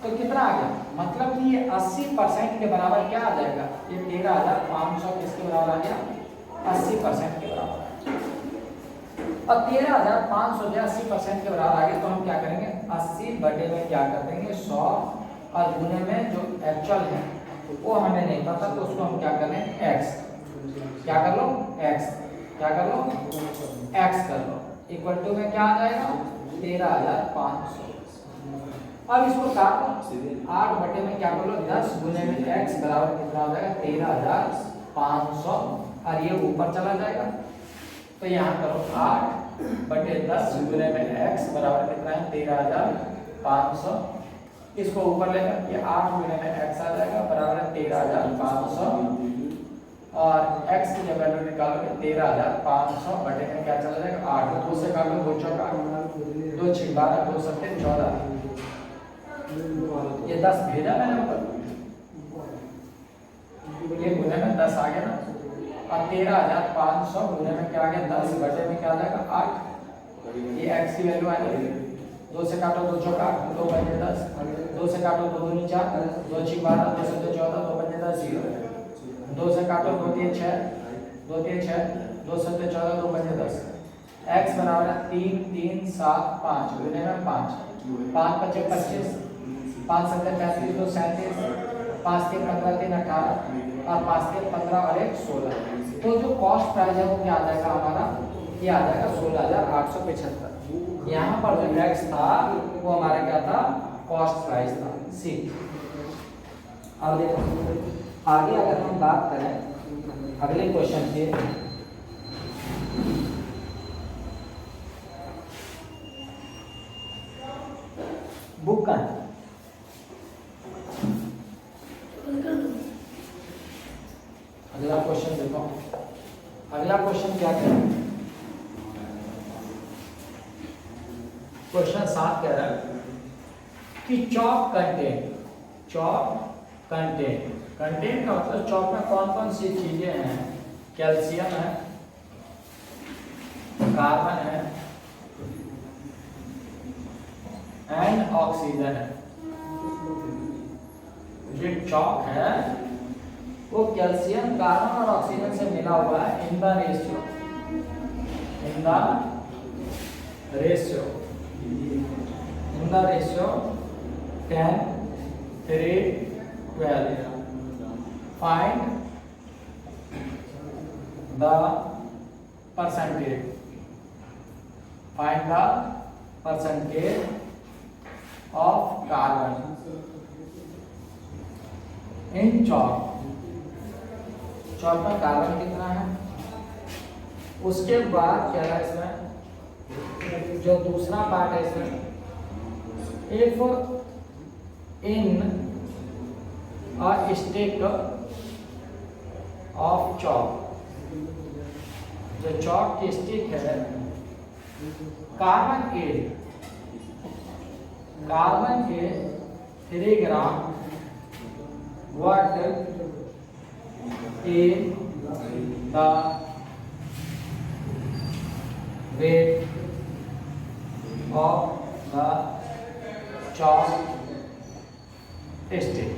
तो कितना आ गया? मतलब कि ये 80% के बराबर क्या आ जाएगा? ये 13,500 किसके बराबर आ गया? 80% के बराबर। और 13,500 जो 80% के बराबर आ गया तो हम क्या करेंगे? 80 बटे में क्या कर देंगे? 100 और गुने में जो एक्चुअल है वो हमें नहीं पता तो उसको हम क्या करें? x। क्या कर लो? x कर लो इक्वल टू में क्या आ जाएगा? 13,500। अब इसको काटो 8 बटे में क्या कर लो? 10 गुने में x बराबर कितना हो जाएगा? 13,500 और ये ऊपर चला जाएगा तो यहाँ करो 8 बटे 10 गुने में x बराबर कितना है? 13,500। इसको ऊपर लेकर ये 8 गुने में x आ जाएगा बराबर है 13,500 और x की जब वैल्यू निकालोगे 13,500 बटे में क्या चला जाएगा? 8। 2 से काट लो, 2 चौका 2 6 12 2 7 14। ये 10 भेजा मैंने ऊपर, ये गुने में 10 आ गया ना। और 13,500 गुने में क्या आ गया? 10 बटे में क्या आ जाएगा? 8। ये x की वैल्यू आ जाएगी। 2 से काटो 2 चौका 2 बटे 10, 2 से काटो 2 दूनी 4 2 6 12 2 7 14 2 बटे 10 0। 2 से काटो 2 3 6 2 3 6 2 7 14 2 बटे 10। x बराबर है 3 3 7 5 गुने में 5 5 5 25 5 7 35 2 37 5 3 15 3 18 और 5 3 15 और 1 16। तो जो कॉस्ट प्राइस है वो क्या आ जाएगा हमारा? ये आ जाएगा 16,875। यहाँ पर जो x था वो हमारा क्या था? कॉस्ट प्राइस था C। अब देखो आगे अगर हम बात करें अगले क्वेश्चन की, बुक का अगला क्वेश्चन देखो, अगला क्वेश्चन क्या कह रहा है? क्वेश्चन 7 कह रहा है कि chalk content, chalk content, content का मतलब चॉक में कौन कौन सी चीजें हैं? कैल्शियम है, कार्बन है एंड ऑक्सीजन है। जो चॉक है वो कैल्शियम, कार्बन और ऑक्सीजन से मिला हुआ है in the ratio, in the ratio, in the ratio 10, 3, 12। Find the percentage, find the percentage of carbon in chalk. Chalk में कार्बन कितना है? उसके बाद क्या है इसमें, जो दूसरा पार्ट है इसमें, if in a stick of chalk, जो चॉक की स्टिक है, कार्बन के 3 ग्राम, what is the weight of the chalk stick?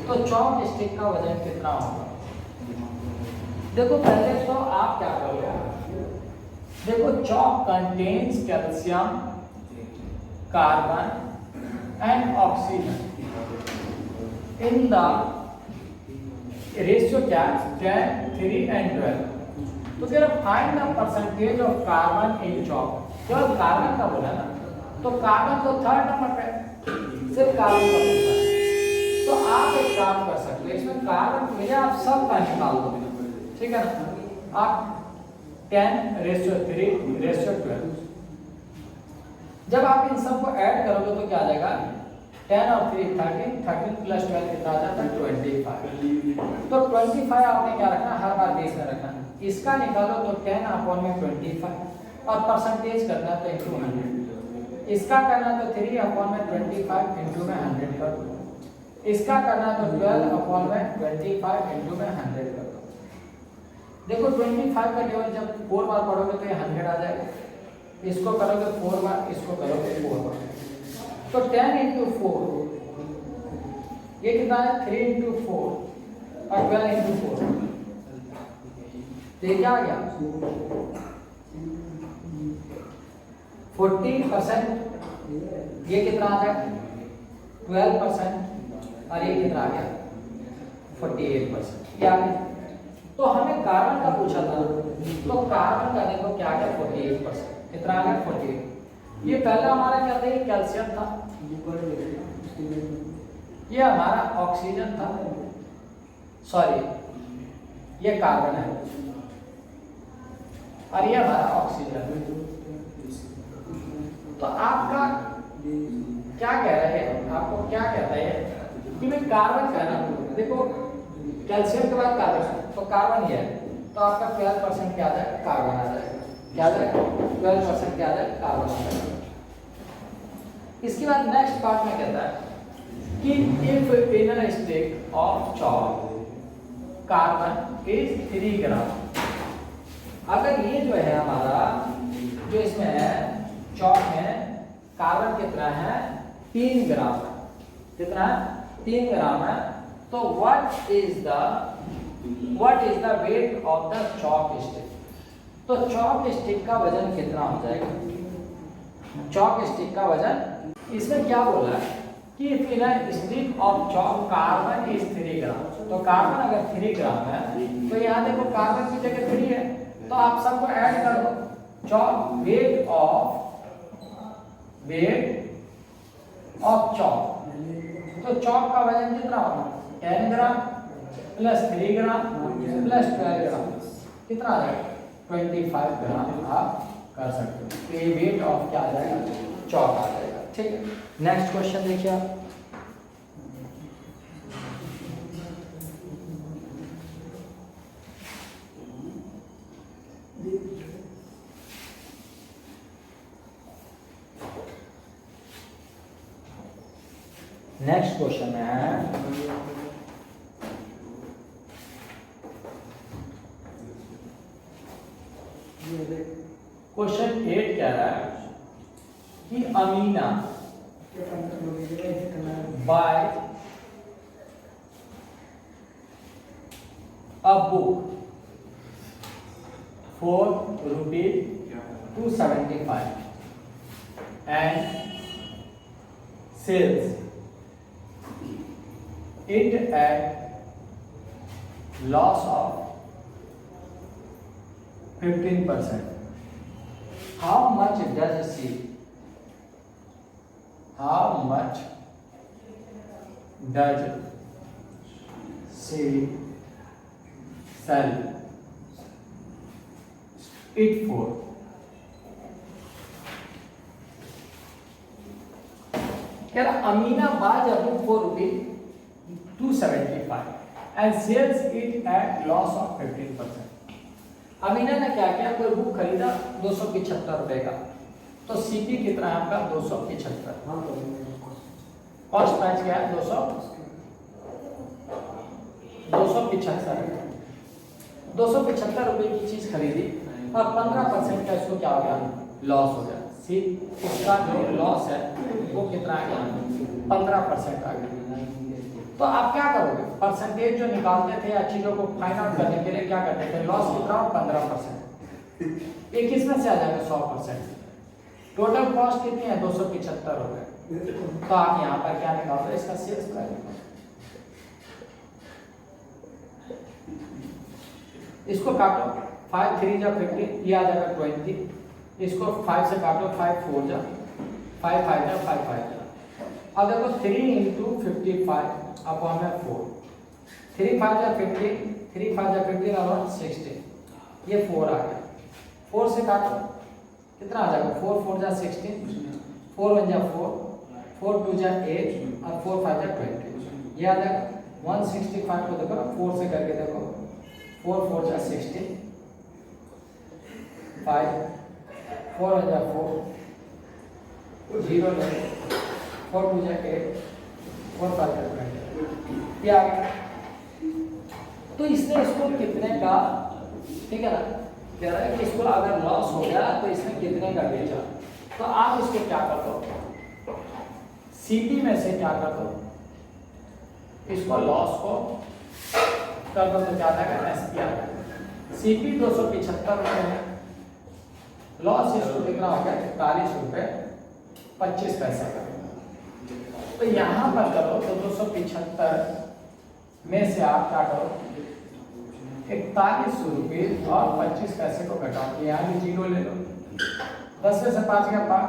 तो चॉक स्टिक का वजन कितना होगा? देखो पहले तो आप क्या करोगे, देखो chalk contains calcium, carbon and oxygen in the ratio क्या? 10, 3 एंड 12। तो फिर find the percentage of carbon in chalk. केवल कार्बन का बोला ना, तो कार्बन तो 3rd नंबर पे, सिर्फ कार्बन का पूछा है। तो आप एक काम कर सकते हैं, इसमें कार्बन मिले आप सब का निकाल दो, ठीक है ना? आप 10:3:12, जब आप इन सब को ऐड करोगे तो क्या आ जाएगा? 10 और 3 13, 13 प्लस 12 कितना आ जाता है? 25। तो 25 आपने क्या रखना? हर बार बेस में रखना। इसका निकालो तो 10/25 और परसेंटेज करना तो इंटू 100। इसका करना तो 3/25 इंटू में 100 कर दो। इसका करना तो 12/25 इंटू में 100 कर दो। देखो 25 का टेबल जब 4 बार पढ़ोगे तो ये 100 आ जाएगा। इसको करोगे 4 बार, इसको करोगे 4 बार, तो 10 इंटू 4 ये कितना है? 3 इंटू 4 और 12 इंटू 4, तो ये क्या आ गया? 40%। ये कितना आ गया? 12%। और ये कितना आ गया? 48%। ये आ गया। तो हमें कार्बन का पूछा था, तो कार्बन का देखो क्या गया? 48%। कितना आ गया? 48। ये पहला हमारा क्या था? ये कैल्शियम था, ये हमारा ऑक्सीजन था, सॉरी ये कार्बन है और ये हमारा ऑक्सीजन। तो आपका क्या कह रहा है? आपको क्या कहता है कि मैं कार्बन का ना, देखो कैल्शियम के बाद कार्बन, तो कार्बन ये है, तो आपका 12% क्या आ जाएगा? कार्बन आ जाएगा। क्या आ जाएगा? 12% क्या आ जाएगा? कार्बन आ जाएगा। इसके बाद नेक्स्ट पार्ट में कहता है कि if in a stick of chalk carbon is 3 ग्राम, अगर ये जो है हमारा, जो इसमें है चॉक में कार्बन कितना है? 3 ग्राम है। कितना है? 3 ग्राम है। तो what is the weight of the chalk stick? तो चॉक स्टिक का वजन कितना हो जाएगा? चॉक स्टिक का वजन, इसमें क्या बोला है कि in a stick of chalk carbon is 3 gram. तो कार्बन अगर 3 ग्राम है तो यहाँ देखो कार्बन की जगह 3 है, तो आप सबको ऐड कर दो। Chalk weight of chalk. तो चॉक का वजन कितना होगा? 10 ग्राम प्लस 3 ग्राम प्लस 12 ग्राम, कितना आ जाएगा? 25 ग्राम आप कर सकते हो। तो ये वेट ऑफ क्या आ जाएगा? चॉक आ जाएगा। ठीक है, नेक्स्ट क्वेश्चन देखिए आप। नेक्स्ट क्वेश्चन है क्वेश्चन 8 कह रहा है कि Amina buy a book for ₹275 and sells it at loss of 15%. How much does she sell it for? कह रहा Amina buys a book for ₹275 and sells it at loss of 15%. Amina ने क्या किया? कोई बुक खरीदा 275 रुपए का, तो सीपी कितना है आपका? 275। कॉस्ट प्राइस क्या है? 275 रुपए की चीज खरीदी और 15% का इसको क्या हो गया? लॉस हो गया। सी इसका जो लॉस है वो कितना आ गया? 15% आ गया। तो आप क्या करोगे? परसेंटेज जो निकालते थे या चीजों को फाइंड आउट करने के लिए क्या करते थे? लॉस कितना? 15%। ये किस में से आ जाएगा? 100%। टोटल कॉस्ट कितनी है? 275 रुपए। तो आप यहाँ पर क्या निकालोगे? इसका सेल्स प्राइस। इसको काटो, 5 3 जा 50, ये आ जाएगा 20। इसको 5 से काटो, 5 4 जा 5 5 जा 5 5 जा। अब देखो 3 into 55 अपॉन में 4, 3 5 जा 50, 3 5 जा 50 अराउंड 60, ये 4 आ गया। 4 से काटो, कितना आ जाएगा? 4 4 जा 16, 4 1 जा 4, 4 2 जा 8 और 4 5 जा 20, ये आ जाएगा 165 को देखो 4 से करके देखो, 4 4 जा 60, 5 4 1 जा 4, 0 नहीं, 4 2 जा 8, 4 5 जा 20, ये आ गया। तो इसने इसको कितने का, ठीक है ना, कह रहा है कि इसको अगर लॉस हो गया तो इसने कितने का बेचा। तो आप इसको क्या कर दो? सीपी में से क्या कर दो? इसको लॉस को कर दो तो क्या आ जाएगा? एसपी आ जाएगा। सीपी 275 रुपए है, लॉस इसको कितना हो गया? 41 रुपए 25 पैसा का। तो यहाँ पर करो तो 275 में से आप क्या करो? 41 रुपये और 25 पैसे को घटाओ, यहाँ भी 0 ले लो। 10 में से 5 गया 5,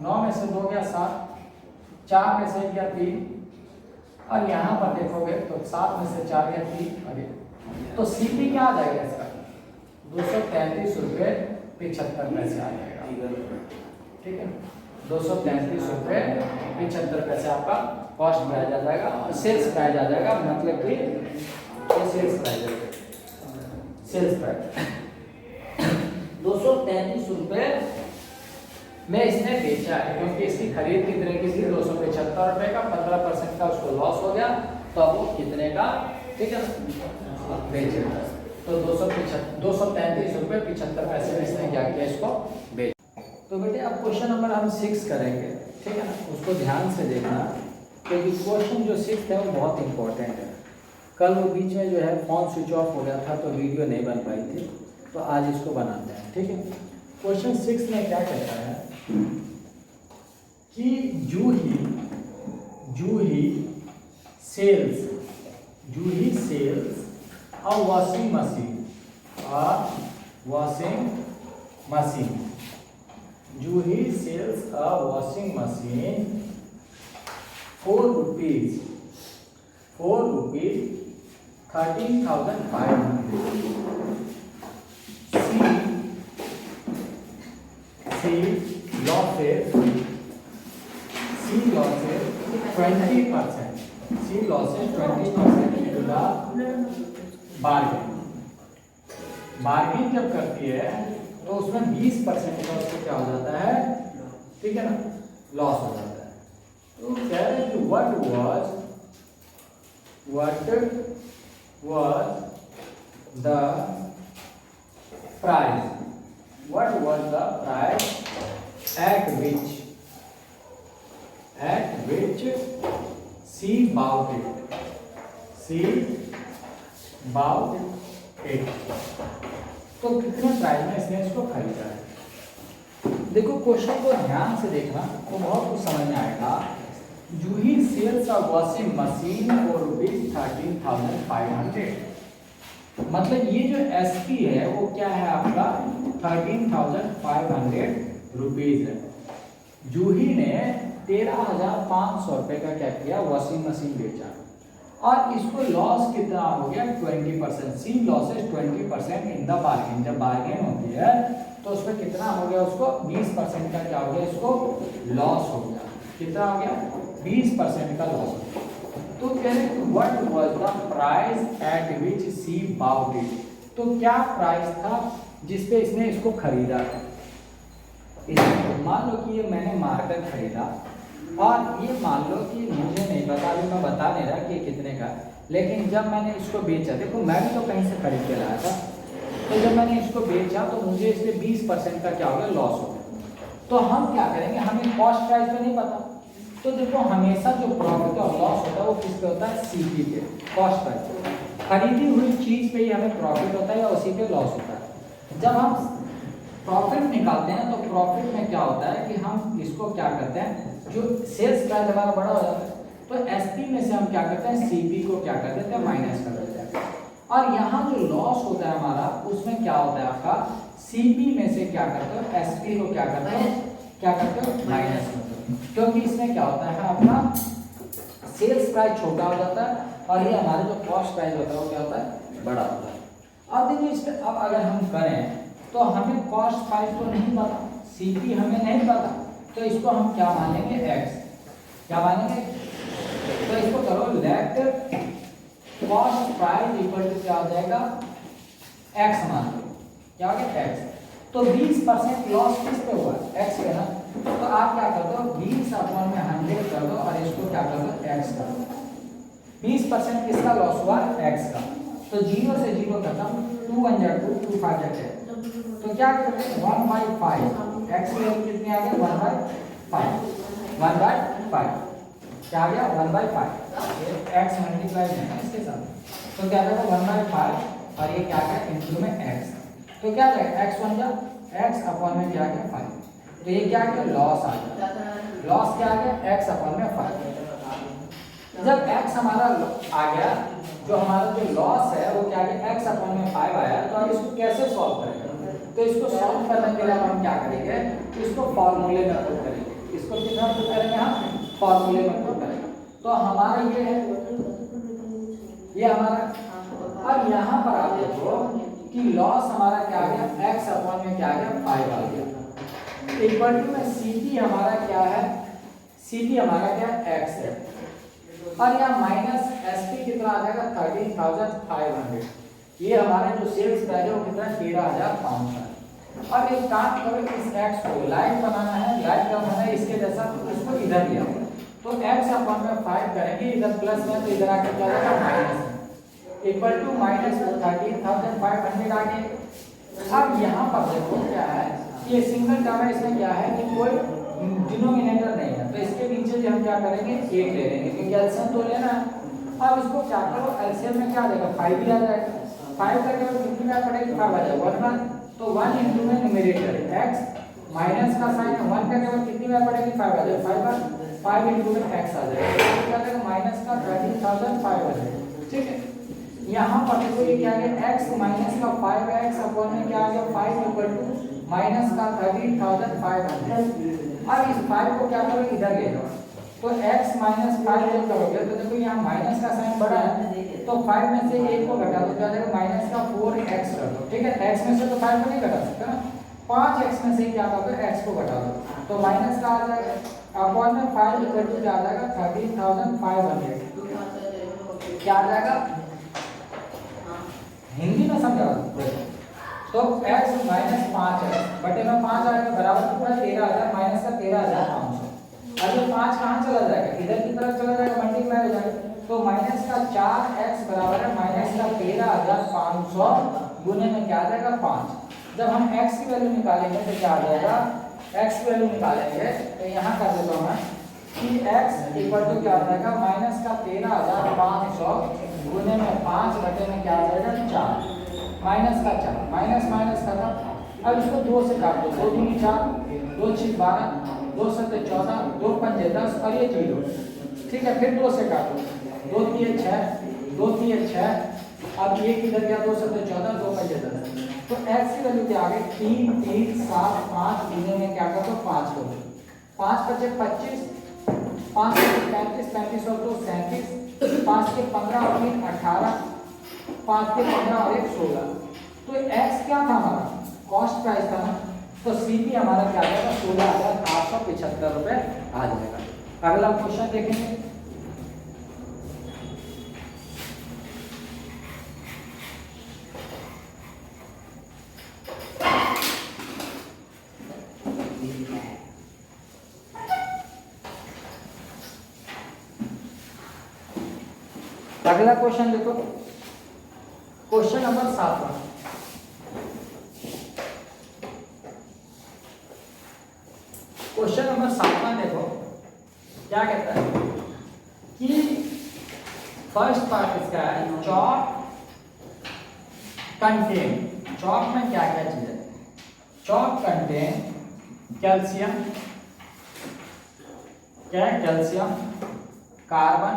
9 में से 2 गया 7, 4 में से 1 गया 3, और यहाँ पर देखोगे तो 7 में से 4 गया 3, तो सीपी क्या आ जाएगा इसका? 233 रुपये 75 पैसे आ जाएगा। ठीक है, 233 रुपये 75 पैसे आपका कॉस्ट प्राइस आ जाएगा, सेल्स प्राइस आ जाएगा। मतलब कि ये सेल्स प्राइस है, सेल्स प्राइस 233 रुपये में इसने बेचा है, क्योंकि इसकी खरीद कितने की थी? 275 रुपये का, 15% का उसको लॉस हो गया, तो अब वो कितने का, ठीक है, बेचेगा। तो 233 रुपये 75 पैसे में इसने क्या किया? इसको बेच। तो बेटे अब क्वेश्चन नंबर हम 6 करेंगे, ठीक है ना, उसको ध्यान से देखना, क्योंकि क्वेश्चन जो 6 है वो बहुत इंपॉर्टेंट है। कल वो बीच में जो है फ़ोन स्विच ऑफ हो गया था तो वीडियो नहीं बन पाई थी, तो आज इसको बनाते हैं। ठीक है, क्वेश्चन 6 में क्या कहता है कि Juhi sells a washing machine, Juhi sells a washing machine 4 rupees 13,500। C losses 20%। C losses 20% into the bargain। Bargain जब करती है तो उसमें 20% का उसको क्या हो जाता है, ठीक है ना, लॉस हो जाता है। तो कह रहे हैं कि what was the price at which she bought it। तो कितने प्राइस में इसने इसको खरीदा है। देखो क्वेश्चन को ध्यान से देखना तो बहुत कुछ समझ में आएगा। Juhi sells a washing machine for ₹13,500। मतलब ये जो एसपी है वो क्या है आपका 13,500 रुपीज है। जूही ने 13,500 रुपए का क्या किया, वॉशिंग मशीन बेचा और इसको लॉस कितना हो गया 20%। सी लॉसेस 20% इन द बार्गेन। जब बार्गेन होती है तो उसमें कितना हो गया, उसको 20% का क्या हो गया, इसको लॉस हो गया। कितना हो गया, 20% का लॉस हो गया। तो कह रहे what was the price at which she bought it. तो क्या प्राइस था जिस पे इसने इसको खरीदा था। मान लो कि ये मैंने मार्कर खरीदा और ये मान लो कि मुझे नहीं पता, अभी मैं बता नहीं रहा कि कितने का, लेकिन जब मैंने इसको बेचा, देखो मैं भी तो कहीं से खरीद के लाया था, तो जब मैंने इसको बेचा तो मुझे इसमें 20% का क्या हो गया, लॉस हो गया। तो हम क्या करेंगे, हमें कॉस्ट प्राइस पे नहीं पता, तो देखो हमेशा जो प्रॉफिट और लॉस होता है वो किस पे होता है, सीपी पे, कॉस्ट प्राइस। खरीदी हुई चीज पे ही हमें प्रॉफिट होता है या उसी पे लॉस होता है। जब हम प्रॉफिट निकालते हैं तो प्रॉफिट में क्या होता है कि हम इसको क्या करते हैं, जो सेल्स प्राइस हमारा बड़ा हो जाता है तो एसपी में से हम क्या करते हैं, सीपी को क्या कर देते हैं, माइनस कर देते हैं। और यहाँ जो लॉस होता है हमारा उसमें क्या होता है आपका, सीपी में से क्या करते हो, एसपी को क्या करते हो, माइनस करते हो। क्योंकि इसमें क्या होता है अपना सेल्स प्राइस छोटा हो जाता है और ये हमारा जो कॉस्ट प्राइस होता है वो क्या होता है, बड़ा होता है। अब देखिए इसमें अब अगर हम करें तो हमें कॉस्ट प्राइस तो नहीं पता, सीपी हमें नहीं पता, तो इसको हम क्या मानेंगे, एक्स। क्या मानेंगे, तो इसको करो let cost price equal to क्या हो जाएगा, एक्स मान लो, क्या हो गया, एक्स। तो 20% लॉस किस पे हुआ, एक्स पे ना, तो आप क्या कर दो 20/100 कर दो और इसको क्या कर दो, एक्स कर दो। 20% किसका लॉस हुआ, एक्स का। तो 0 से 0 खत्म, 2 1 जा 2 2 5 जा 10। तो क्या करेंगे 1/5, एक्स की वैल्यू कितनी आ गई, 1/5, 1/5 क्या आ गया, 1/5। एक्स मल्टीप्लाई है इसके साथ, तो क्या आएगा 1/5 और ये क्या है इंटू में एक्स। तो क्या आ जाएगा, एक्स 1 जा एक्स अपॉन में क्या आ गया 5। तो ये क्या आ गया, लॉस आ गया। लॉस क्या आ गया, एक्स अपॉन में 5। जब एक्स हमारा आ गया, जो हमारा जो लॉस है वो क्या आ गया, एक्स अपॉन में 5 आया। तो अब इसको कैसे सॉल्व करेंगे, तो इसको सॉल्व करने के लिए हम क्या करेंगे, इसको फॉर्मूले में पुट करेंगे। इसको कितना पुट करेंगे, हम फॉर्मूले में पुट करेंगे। तो हमारा ये है, ये हमारा। अब यहाँ पर आप देखो कि लॉस हमारा क्या आ गया, एक्स अपॉन में क्या आ गया, 5 आ गया। इक्वल टू में सीपी हमारा क्या है, सीपी हमारा क्या है, एक्स है। और यहाँ माइनस एसपी कितना आ जाएगा, 13,500। ये हमारा जो सेल्स प्राइस है वो कितना है, 13,500। अब एक काम करो, इस एक्स को लाइट बनाना है, लाइट का बनाना है इसके जैसा, तो इसको इधर लिया तो एक्स अपॉन में 5 करेंगे, इधर प्लस में तो इधर आके क्या जाएगा, माइनस में, इक्वल टू माइनस 13,500 आ गए। अब यहाँ पर देखो क्या है, ये सिंगल टर्म है, इसमें क्या है कि कोई डिनोमिनेटर नहीं है, तो इसके नीचे जो हम क्या करेंगे, 1 ले लेंगे क्योंकि एलसीएम तो लेना है। अब इसको क्या करो, एलसीएम में क्या आ जाएगा, 5 भी आ जाएगा। 5 का केवल कितनी बार पड़ेगी, 5 आ जाएगा 1 बार। तो 1 इंटू में न्यूमरेटर एक्स माइनस का साइन है, 1 का केवल कितनी बार पड़ेगी, 5 आ जाएगा 5 बार। 5 इंटू में एक्स आ जाएगा, तो क्या आ जाएगा माइनस का 13,500। ठीक है, यहाँ पर देखो ये क्या आ गया, एक्स माइनस का 5x अपॉन में क्या आ गया, 5 इक्वल टू माइनस का 13,500। अब इस 5 को क्या करो, इधर ले जाओ, तो x माइनस 5 जब करोगे तो देखो यहाँ माइनस का साइन बड़ा है, तो 5 में से 1 को घटा दो, क्या आ जाएगा माइनस का 4x कर दो, ठीक है। x में से तो 5 को नहीं घटा सकते ना, 5x में से क्या करोगे x को घटा दो, तो माइनस का आ जाएगा अपॉन में 5 इक्वल टू क्या आ जाएगा 13,500, क्या आ जाएगा हिंदी में समझा दो। तो x माइनस 5x बटे में 5 आएगा बराबर कितना 13,000 माइनस का 13,500। अब ये 5 कहाँ चला जाएगा, इधर की तरफ चला जाएगा, मल्टीप्लाई हो जाएगा, तो माइनस का 4x बराबर है माइनस का 13,500 गुने में क्या आ जाएगा 5। जब हम x की वैल्यू निकालेंगे तो क्या आ जाएगा, x की वैल्यू निकालेंगे तो यहाँ कर देता हूँ मैं कि x इक्वल टू क्या आ जाएगा माइनस का 13,500 गुने में 5 बटे में क्या आ जाएगा 4, माइनस का 4, माइनस माइनस खत्म। अब इसको 2 से काट दो, 2 दूनी 4, 2 6 12, 2 7 14, 2 5 10 और ये 0, ठीक है। फिर 2 से काटो, 2 3 6, 2 3 6, अब ये किधर गया 2 7 14, 2 5 10, तो x की वैल्यू क्या आ गई 3 3 7 5 गुने में क्या कर दो 5 करो, 5 बचे 25, 5 बचे 35, 35 और 2 37, 5 के 15 और 3 18, 5 के 15 और 1 16, तो x क्या था हमारा कॉस्ट प्राइस था ना, तो सीपी हमारा क्या आ जाएगा 16,875 रुपए आ जाएगा। अगला क्वेश्चन देखेंगे, अगला क्वेश्चन देखो, क्वेश्चन नंबर 7। क्वेश्चन नंबर 7 देखो क्या कहता है कि फर्स्ट पार्ट इसका है चॉक कंटेन, चॉक में क्या क्या चीज है, चॉक कंटेन कैल्शियम, क्या है कैल्शियम, कार्बन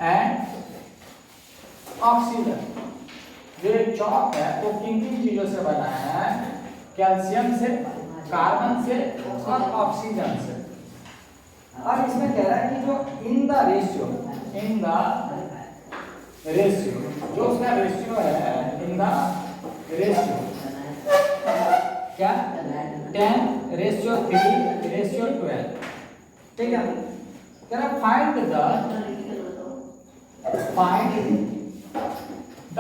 एंड ऑक्सीजन। जो चॉक है वो किन किन चीजों से बना है, कैल्शियम से, कार्बन से और ऑक्सीजन से। और इसमें कह रहा है कि जो इन द रेशियो, जो उसका रेशियो है इन द रेशियो क्या 10:3:12, ठीक है। कह रहा find the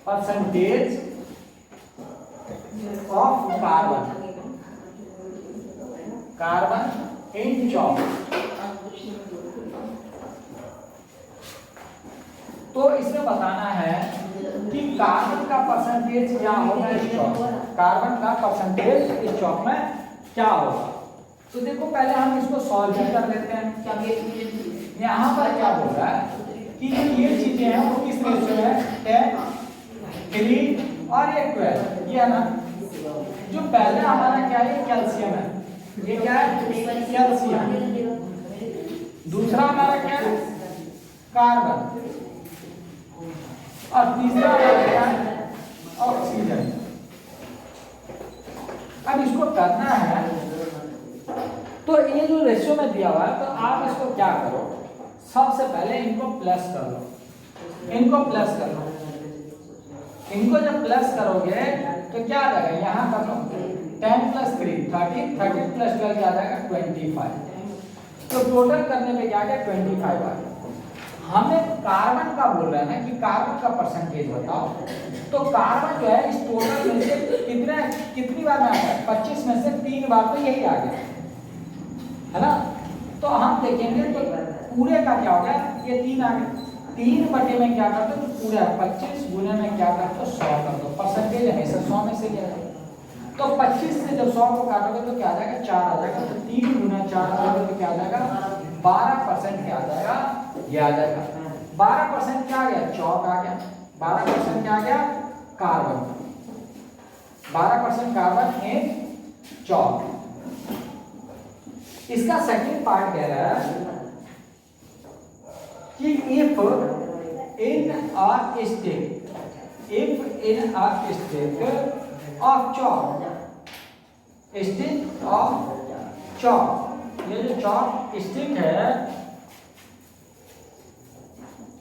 percentage of carbon in chalk. तो इसमें बताना है कि कार्बन का परसेंटेज क्या होगा इस चॉक, कार्बन का परसेंटेज इस चॉक में क्या होगा। तो देखो पहले हम इसको सॉल्व कर लेते हैं। यहाँ पर क्या बोल रहा है कि ये चीजें हैं वो किस रेशियो है 10:3 और ये 12, ये है ना। जो पहले हमारा क्या है कैल्शियम है, ये क्या है कैल्शियम, दूसरा हमारा क्या है कार्बन और तीसरा हमारा क्या है ऑक्सीजन। अब इसको करना है तो ये जो रेशियो में दिया हुआ है तो आप इसको क्या करो, सबसे पहले इनको प्लस कर लो, इनको प्लस कर लो। इनको जब प्लस करोगे तो क्या आ जाएगा, यहाँ कर लो 10 + 3 30, 30 + 12 क्या आ जाएगा 25। तो टोटल करने पे क्या आ गया 25 आ गया। हमें कार्बन का बोल रहा है ना कि कार्बन का परसेंटेज बताओ। तो कार्बन जो है इस टोटल में से कितनी बार में आता है, 25 में से 3 बार तो यही आ गया है ना। तो हम देखेंगे तो पूरे का क्या हो गया, ये 3 आ गया, 3 बटे में क्या कर दो तो पूरा 25 गुने में क्या कर दो 100 कर दो, परसेंटेज हमेशा 100 में से क्या है। तो 25 से जब 100 को काटोगे तो क्या आ जाएगा 4 आ जाएगा, तो 3 गुना 4 करोगे तो क्या आ जाएगा 12% क्या आ जाएगा, ये आ जाएगा 12% क्या आ गया चॉक आ गया, 12% क्या आ गया कार्बन, 12% कार्बन इन चॉक। इसका सेकंड पार्ट कह रहा है कि if in a state of chalk, stick of chalk. ये जो चॉक स्टिक है,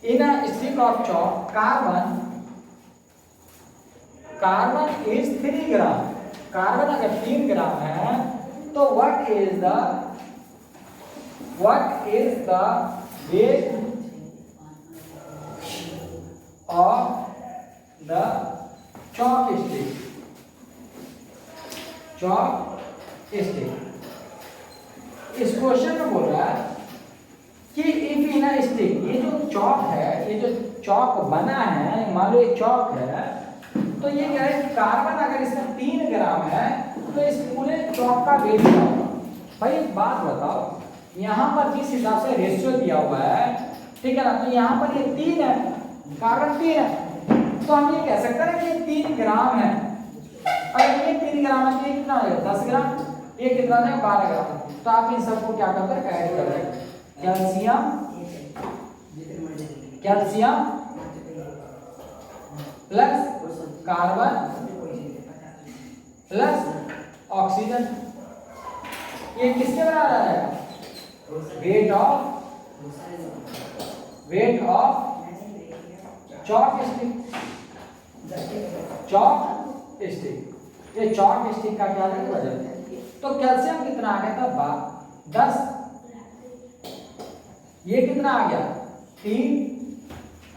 in a stick of chalk carbon is 3 gram. Carbon अगर 3 ग्राम है तो what is the weight of the chalk stick. इस क्वेश्चन में बोल रहा है कि इफ इन अ स्टिक, ये जो चॉक है, ये जो चॉक बना है, मान लो ये चॉक है, तो ये क्या है, कार्बन अगर इसमें 3 ग्राम है तो इस पूरे चॉक का वेट क्या होगा। भाई एक बात बताओ, यहाँ पर जिस हिसाब से रेशियो दिया हुआ है, ठीक है ना, तो यहाँ पर ये 3 है, कार्बन 3 है, तो हम ये कह सकते हैं कि ये 3 ग्राम है। अगर ये 3 ग्राम है तो ये कितना है, 10 ग्राम, ये कितना है, 12 ग्राम। तो आप इन सबको क्या करते हैं, ऐड कर दें। Calcium plus carbon plus oxygen, ये किसके बराबर आएगा, वेट ऑफ चॉक स्टिक। ये चॉक स्टिक का क्या है, वजन। तो कैल्शियम कितना आ गया था, 10, ये कितना आ गया, 3,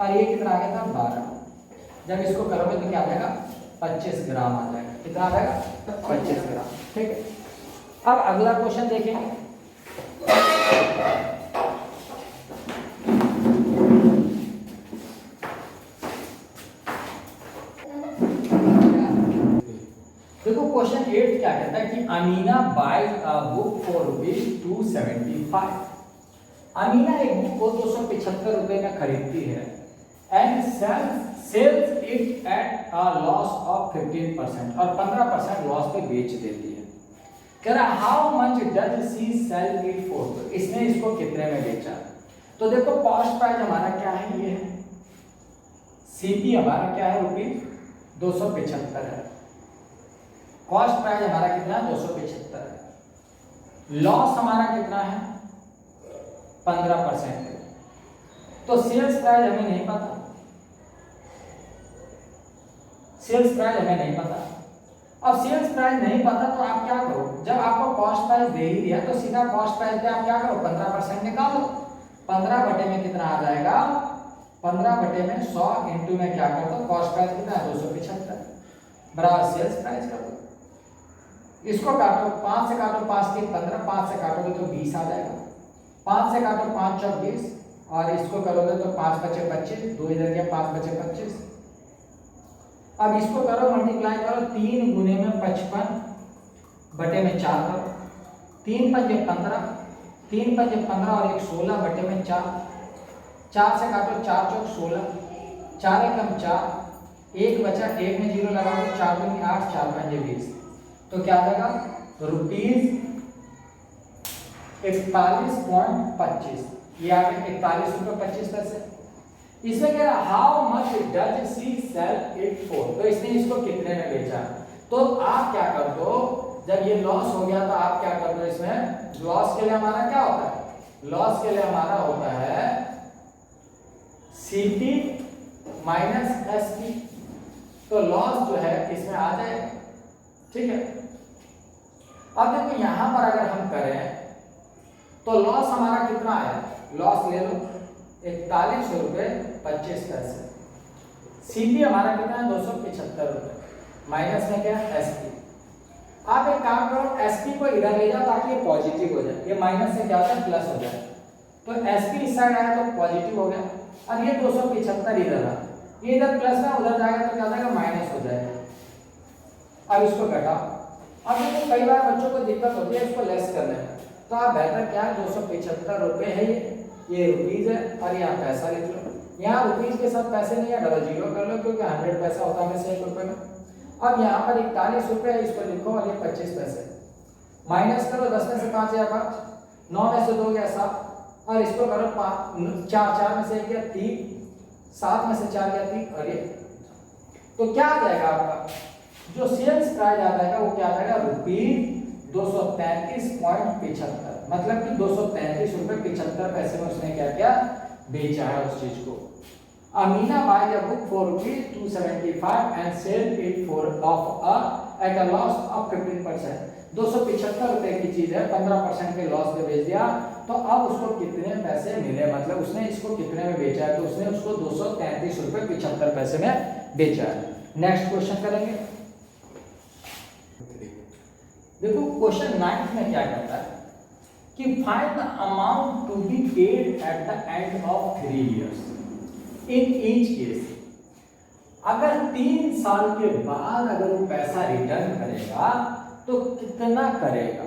और ये कितना आ गया था, 12। जब इसको करोगे तो क्या आ जाएगा, 25 ग्राम आ जाएगा। कितना आ जाएगा, 25 ग्राम। ठीक है, अब अगला क्वेश्चन देखेंगे। देखो क्वेश्चन 8 क्या कहता है कि Amina buys a book for ₹275। Amina एक बुक को 275 रुपए में खरीदती है and sells it at a loss of 15%, और 15% लॉस पे बेच देती है। कह रहा how much does she sell it for, तो इसने इसको कितने में बेचा। तो देखो कॉस्ट प्राइस हमारा क्या है, ये है, सीपी हमारा क्या है, ₹275 है। कॉस्ट प्राइस हमारा कितना है, 275 है। लॉस हमारा कितना है, 15% है। तो सेल्स प्राइस हमें नहीं पता, अब सेल्स प्राइस नहीं पता तो आप क्या करो, जब आपको कॉस्ट प्राइस दे ही दिया तो सीधा कॉस्ट प्राइस पे आप क्या करो, 15% निकालो। 15 बटे में कितना आ जाएगा, 15 बटे में 100 इंटू में क्या कर दो, कॉस्ट प्राइस कितना है, 275 बराबर सेल्स प्राइस कर दो। इसको काटो, 5 से काटो, 5 3 15, 5 से काटोगे तो 20 आ जाएगा। 5 से काटो, 5 चौक 20, और इसको करोगे तो 5 बचे 25, 2 इधर गया, 5 बचे 25। अब इसको करो, मल्टीप्लाई करो, 3 गुने में 55 बटे में 4 करो, 3 पंजे 15, 3 पंजे 15 और 1 16 बटे में 4। 4 से काटो, 4 चौक 16, 4 एकम 4, 1 बचा, 1 में 0 लगाओगे, 4 दूनी 8, 4 पंजे 20। तो क्या आ जाएगा, ₹41.25, ये आ गया ₹41.25। इसमें कह रहा how much does she sell it for, तो इसने इसको कितने में बेचा। तो आप क्या कर दो, जब ये लॉस हो गया तो आप क्या कर दो, इसमें लॉस के लिए हमारा क्या होता है, लॉस के लिए हमारा होता है सीपी माइनस एसपी। तो लॉस जो है इसमें आ जाएगा। ठीक है, अब देखो यहां पर अगर हम करें तो लॉस हमारा कितना आया, लॉस ले लो ₹41.25। सीपी हमारा कितना है, 275 रुपए, माइनस में क्या है, एसपी। आप एक काम करो, एसपी को इधर ले जाओ ताकि ये पॉजिटिव हो जाए, ये माइनस से क्या होता है, प्लस हो जाए। तो एसपी इस साइड आया तो पॉजिटिव हो गया, और ये 275 इधर आ, ये इधर प्लस में उधर जाएगा तो क्या हो जाएगा, माइनस हो जाएगा। अब इसको घटाओ। अब देखो कई बार बच्चों को दिक्कत होती है इसको लेस करने में, तो आप बेहतर क्या है, 275 रुपए है, ये रुपीज है, और यहाँ पैसा लिख लो। यहाँ रुपीज के साथ पैसे नहीं है, डबल जीरो कर लो, क्योंकि 100 पैसा होता है वैसे 1 रुपए में। अब यहाँ पर 41 रुपए है, इसको लिखो, और ये 25 पैसे। माइनस करो, 10 में से 5 गया 5, 9 में से 2 गया 7, और इसको करो 4 में से 1 गया 3, 7 में से 4 गया 3, और ये तो क्या आ जाएगा आपका जो सेल्स प्राइस आ जाएगा वो क्या आ जाएगा, 233.75, मतलब कि 233 रुपए 75 पैसे में उसने क्या किया, बेचा है उस चीज को। Amina buy the book for ₹275 and sell it for at a loss of 15%। 275 रुपए की चीज है, 15% के लॉस में बेच दिया, तो अब उसको कितने पैसे मिले, मतलब उसने इसको कितने में बेचा है, तो उसने उसको 233 रुपए 75 पैसे में बेचा है। नेक्स्ट क्वेश्चन करेंगे। देखो क्वेश्चन 9 में क्या कहता है कि find the amount to be paid at the end of 3 years in each case. अगर 3 साल के बाद अगर वो पैसा रिटर्न करेगा तो कितना करेगा।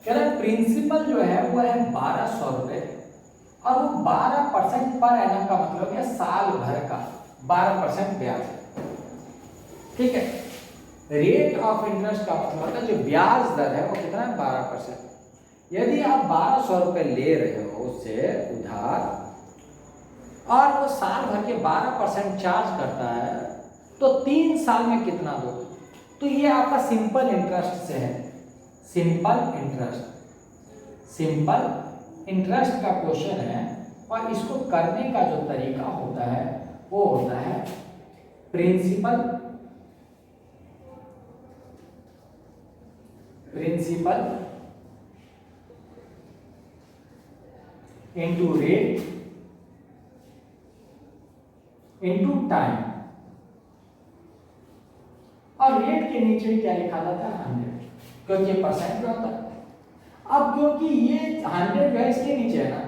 कह रहे प्रिंसिपल जो है वो है 1200 रुपए और वो 12% पर एनम का मतलब है साल भर का 12% ब्याज है, ठीक है। रेट ऑफ इंटरेस्ट का मतलब होता है जो ब्याज दर है वो कितना है, 12%। यदि आप 1200 रुपए ले रहे हो उससे उधार और वो साल भर के 12% चार्ज करता है, तो 3 साल में कितना दो, तो ये आपका सिंपल इंटरेस्ट से है। सिंपल इंटरेस्ट का क्वेश्चन है और इसको करने का जो तरीका होता है वो होता है principal into rate into time, और रेट के नीचे क्या लिखा जाता है 100, क्योंकि ये परसेंट में होता है। अब क्योंकि ये 100 जो है इसके नीचे है ना,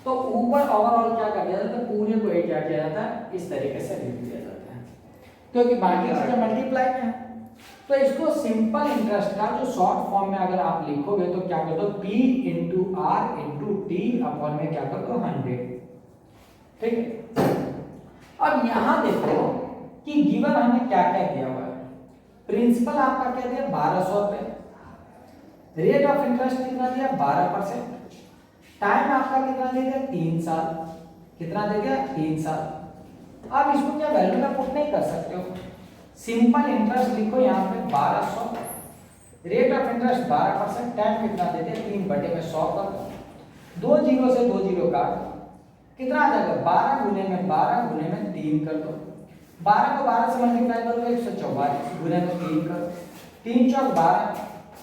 तो ऊपर ओवरऑल क्या कर दिया जाता है, पूरे को क्या किया जाता है, इस तरीके से लिख दिया जाता है, क्योंकि बाकी चीजें मल्टीप्लाई में है। तो इसको सिंपल इंटरेस्ट का जो शॉर्ट फॉर्म में अगर आप लिखोगे तो क्या कर दो, P into r into t upon में क्या कर दो 100, ठीक है। अब यहां देखो कि गिवन हमें क्या क्या दिया हुआ है। प्रिंसिपल आपका क्या दिया 1200 रुपए, रेट ऑफ इंटरेस्ट कितना दिया 12%, टाइम आपका कितना दे दिया 3 साल, कितना दे दिया 3 साल। अब इसको क्या वैल्यू में पुट नहीं कर सकते हो, सिंपल इंटरेस्ट लिखो यहाँ पे 1200, रेट ऑफ इंटरेस्ट 12%, टाइम कितना दे दिया 3/100 कर दो, 2 जीरो से 2 जीरो काट दो, कितना आ जाएगा 12 गुने में 12 गुने में 3 कर दो, 12 को 12 से मल्टीप्लाई कर दो 144 गुने में 3 कर दो, 3 चौक 12,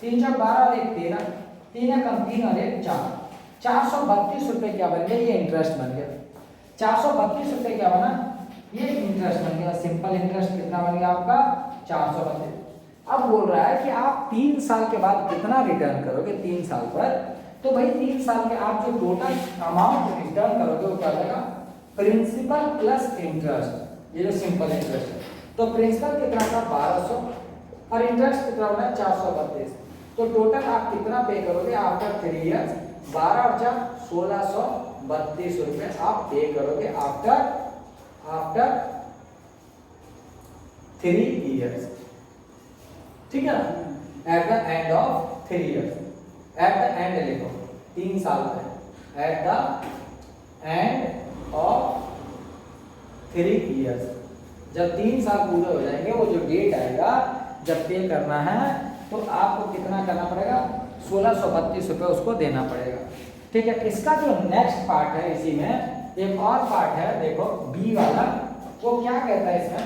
3 चौक 12 और 1 13, 3 कम 3 और 1 4, 432 रुपए क्या बन गया, ये इंटरेस्ट बन गया। 432 रुपए क्या बना, ये इंटरेस्ट बन गया। सिंपल इंटरेस्ट कितना बन गया आपका 432। अब बोल रहा है कि आप 3 साल के बाद कितना रिटर्न करोगे 3 साल पर, तो भाई 3 साल के आप जो टोटल अमाउंट रिटर्न करोगे वो क्या हो जाएगा, प्रिंसिपल प्लस इंटरेस्ट, ये जो सिंपल इंटरेस्ट है। तो प्रिंसिपल कितना था 1200 और इंटरेस्ट कितना होना है 432, तो टोटल आप कितना पे करोगे आफ्टर 3 इयर्स, 12 और 4 1632 रुपए आप पे करोगे आफ्टर 3 इयर्स, ठीक है ना। Eight the end of 3 years, eight the and लिखो 3 साल में, eight the end of 3 years, जब 3 साल पूरे हो जाएंगे वो जो डेट आएगा जब पे करना है तो आपको कितना करना पड़ेगा 1632 रुपए उसको देना पड़ेगा, ठीक है। इसका जो नेक्स्ट पार्ट है, इसी में एक और पार्ट है, देखो बी वाला, वो क्या कहता है इसमें,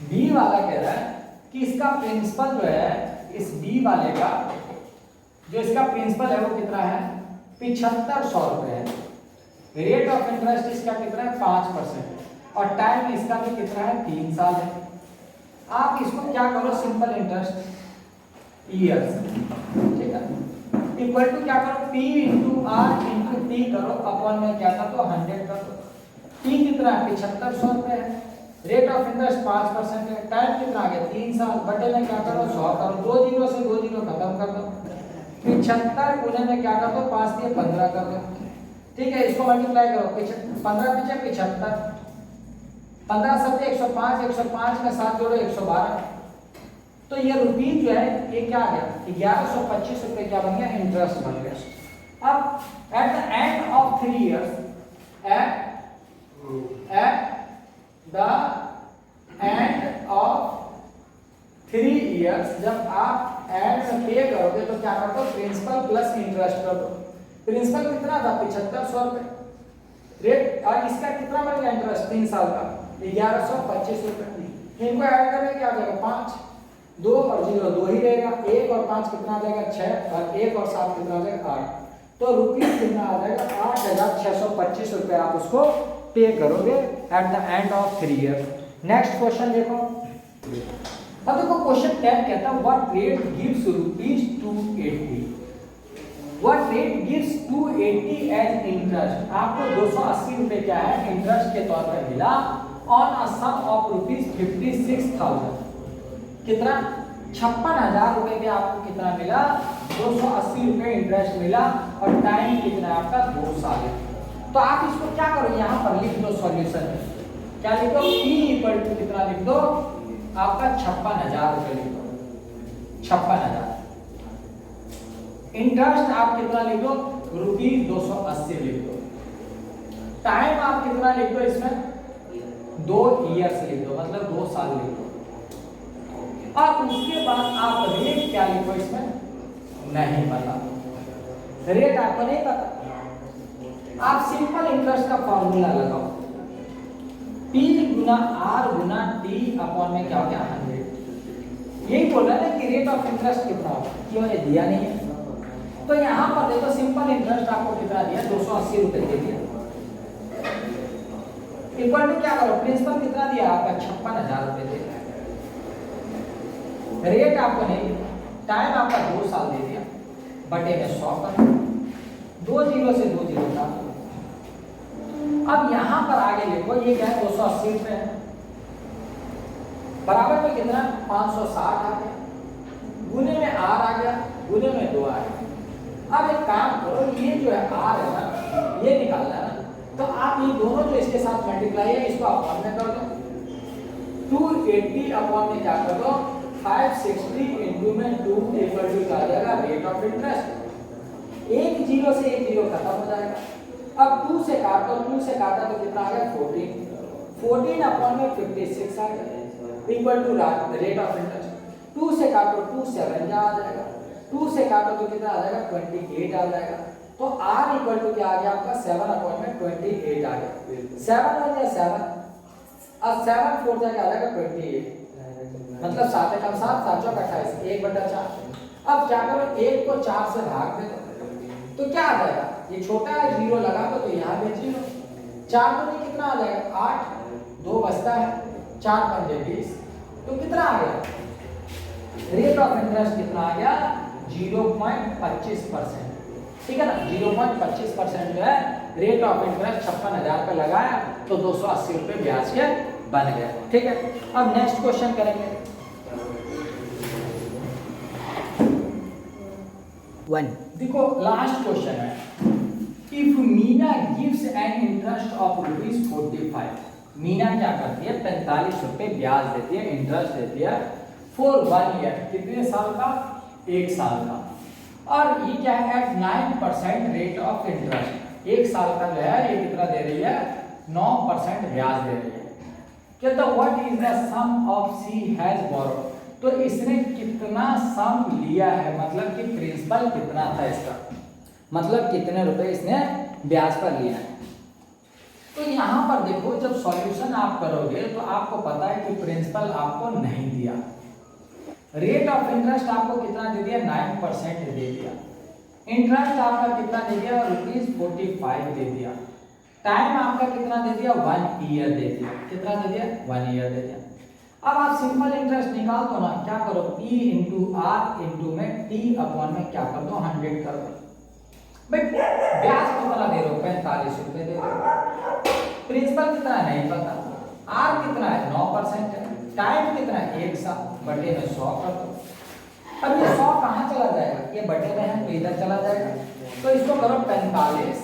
बी वाला कह रहा है कि इसका प्रिंसिपल जो है, इस बी वाले का जो इसका प्रिंसिपल है वो कितना है 7500 रुपए है, रेट ऑफ इंटरेस्ट इसका कितना है 5% और टाइम इसका भी कितना है 3 साल है। आप इसको क्या करो, सिंपल इंटरेस्ट ईयर्स, ठीक है, इक्वल टू क्या करो P into r into t करो, अपॉन में क्या कर दो 100 कर दो। P कितना है 7500 रुपए है, रेट ऑफ इंटरेस्ट 5% है, टाइम कितना आ गया 3 साल, बटे में क्या करो 100 करो, 2 जीरो से 2 जीरो खत्म कर दो, 75 गुने में क्या कर दो 5 दिए 15 कर दो, ठीक है। इसको मल्टीप्लाई करो, 15 पीछे 75, 15 सत्ते 105, 105 का 7 जोड़ो 112, तो ये रुपीज जो है ये क्या आ गया 1125 रुपए क्या बन गया, इंटरेस्ट बन गया। अब eight the end of 3 years, eight the end of 3 years जब आप एंड में पे करोगे तो क्या करते हो, प्रिंसिपल प्लस इंटरेस्ट कर दो। प्रिंसिपल कितना था, 7500 रुपए रेट, और इसका कितना बन गया इंटरेस्ट 3 साल का 1125 रुपए। इनको ऐड करें क्या आ जाएगा 5, 2 और 0 2 ही रहेगा, 1 और 5 कितना आ जाएगा 6, और 1 और 7 कितना आ जाएगा 8। तो रुपीस कितना आ जाएगा 8625 रुपए आप उसको पे करोगे at the end of 3 year. Next question देखो, अब देखो क्वेश्चन 10 कहता है what rate gives rupees 280, what rate gives 280 as interest. आपको 280 रुपए क्या है इंटरेस्ट के तौर पर मिला on a sum of rupees 56,000। कितना 56,000 रुपए के आपको कितना मिला, 280 रुपए इंटरेस्ट मिला, और टाइम कितना है आपका 2 साल है। तो आप इसको क्या करो, यहाँ पर लिख दो सॉल्यूशन में, क्या लिख दो, P इक्वल टू कितना लिख दो आपका 56,000 रुपए लिख दो, 56,000। इंटरेस्ट आप कितना लिख दो, रुपीस 280 लिख दो। टाइम आप कितना लिख दो, इसमें 2 ईयर्स लिख दो, मतलब 2 साल लिख दो। और उसके बाद आप रेट क्या लिखो, इसमें नहीं पता, रेट आपको नहीं पता, आप सिंपल इंटरेस्ट का फॉर्मूला लगाओ, P गुना R गुना T अपॉन में क्या हो गया 100। यही बोल रहा है कि रेट ऑफ इंटरेस्ट कितना होगा, क्यों ये दिया नहीं है। तो यहाँ पर देखो सिंपल इंटरेस्ट आपको कितना दिया, 280 रुपए दे दिया, इक्वल टू क्या करो, प्रिंसिपल कितना दिया आपका 56,000 रुपए दे दिया, रेट आपको नहीं, टाइम आपका 2 साल दे दिया, बटे में 100 कर, 2 जीरो से 2 जीरो का। अब यहां पर आगे देखो ये क्या है 280 रुपए है, बराबर में कितना 560 आ गया, गुने में R आ गया, गुने में 2 आ गया। अब एक काम करो, ये जो है R है ना, ये निकालना है ना, तो आप ये दोनों जो इसके साथ मल्टीप्लाई है इसको अपॉन में कर दो, 280 अपॉन में क्या कर दो 560 इंटू में 2 इक्वल टू आ जाएगा रेट ऑफ इंटरेस्ट। एक जीरो से एक जीरो खत्म हो जाएगा। अब 2 से काटो, 2 से काटा तो कितना आ गया 14 अपॉन में 56 आ गया equal to rate of interest. 2 से काटो 2 7 जा आ जाएगा, 2 से काटो तो कितना आ जाएगा 28 आ जाएगा। तो R इक्वल टू क्या आ गया आपका 7 अपॉन में 28 आ गया, 7 हो गया 7, अब 7 4 जाके आ जाएगा 28, मतलब 7 कम 7 7 चौक 28, 1/4। अब क्या करो 1 को 4 से भाग दे तो क्या आ जाएगा, ये छोटा है जीरो लगा दो तो यहाँ भी जीरो, 4 तो नहीं कितना आ जाएगा 8, 2 बचता है 4 पंजे 20, तो कितना आ गया रेट ऑफ इंटरेस्ट कितना आ गया 0.25%। ठीक है ना, 0.25% जो है रेट ऑफ इंटरेस्ट 56,000 पे लगाया तो 280 रुपए ब्याज के बन गया। ठीक है, अब नेक्स्ट क्वेश्चन करेंगे 1। देखो लास्ट क्वेश्चन है, if Meena gives an interest of ₹45, Meena क्या करती है 45 रुपए ब्याज देती है, इंटरेस्ट देती है फॉर 1 ईयर, कितने साल का 1 साल का, और ये क्या है एट 9% रेट ऑफ इंटरेस्ट, 1 साल का जो है ये कितना दे रही है 9% ब्याज दे रही है। कहता what is the sum of she has borrowed, तो इसने कितना सम लिया है, मतलब कि प्रिंसिपल कितना था इसका, मतलब कितने रुपए इसने ब्याज पर लिया है। तो यहाँ पर देखो जब सॉल्यूशन आप करोगे तो आपको पता है कि प्रिंसिपल आपको नहीं दिया, रेट ऑफ इंटरेस्ट आपको कितना दे दिया 9% दे दिया, इंटरेस्ट आपका कितना दे दिया ₹45 दे दिया, टाइम आपका कितना दे दिया 1 ईयर दे दिया, कितना दे दिया 1 ईयर दे दिया। अब आप सिंपल इंटरेस्ट निकाल दो ना, क्या करो P इंटू R इंटू में T अपॉन में क्या कर दो 100 कर दो, भाई ब्याज कितना दे रहे हो 45 रुपए दे रहे हो, प्रिंसिपल कितना नहीं पता, R कितना है 9% है, टाइम कितना है 1 साल, बटे में 100 कर दो। अब ये 100 कहाँ चला जाएगा, ये बटे में है तो इधर चला जाएगा, तो इसको करो 45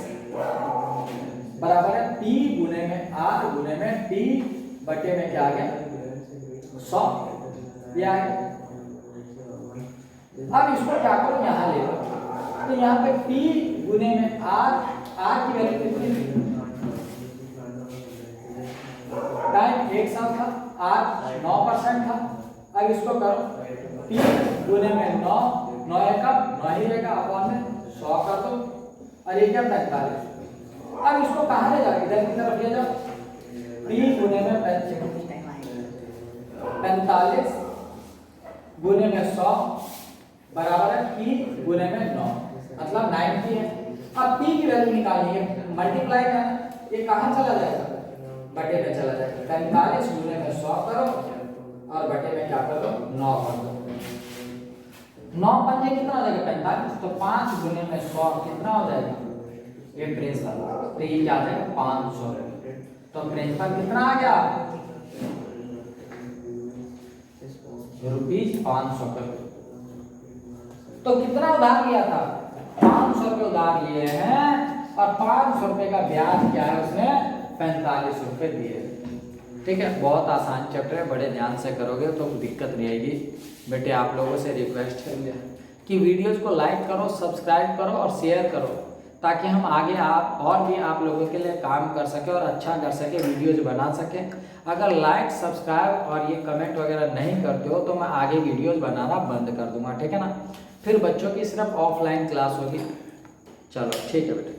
बराबर है P गुने में R गुने में T बटे में क्या आ गया 100, ये आ गया। अब इसको क्या करो यहाँ ले लो, तो यहाँ पे P गुने में R की वैल्यू कितनी थी, टाइम 1 साल था, R 9% था, अब इसको करो 3 गुने में 9, 9 एकम 9 ही रहेगा, अपॉन में 100 कर दो और ये क्या 45। अब इसको कहाँ ले जाओ, इधर की तरफ ले जाओ। 3 गुने में 45 गुने में 100 बराबर है 3 गुने में 9, मतलब 90 है। अब p की वैल्यू निकालनी है, मल्टीप्लाई करना, ये कहाँ चला जाएगा, बटे में चला जाएगा। 45 गुने में 100 करो और बटे में क्या कर दो 9 कर दो। 9 पंजे कितना हो जाएगा 45, तो 5 गुने में 100 कितना हो जाएगा, ये प्रिंसिपल, तो ये क्या आ जाएगा 500। तो प्रिंसिपल कितना आ गया ₹500 कर। तो कितना उधार लिया था, 500 रुपये उधार लिए हैं और 500 रुपये का ब्याज क्या है उसने 45 रुपये दिए। ठीक है, बहुत आसान चैप्टर है, बड़े ध्यान से करोगे तो दिक्कत नहीं आएगी। बेटे आप लोगों से रिक्वेस्ट करेंगे कि वीडियोज को लाइक करो, सब्सक्राइब करो और शेयर करो, ताकि हम आगे आप और भी आप लोगों के लिए काम कर सके और अच्छा कर सके, वीडियोज बना सके। अगर लाइक सब्सक्राइब और ये कमेंट वगैरह नहीं करते हो तो मैं आगे वीडियोज बनाना बंद कर दूंगा। ठीक है ना, फिर बच्चों की सिर्फ ऑफलाइन क्लास होगी। चलो ठीक है बेटे।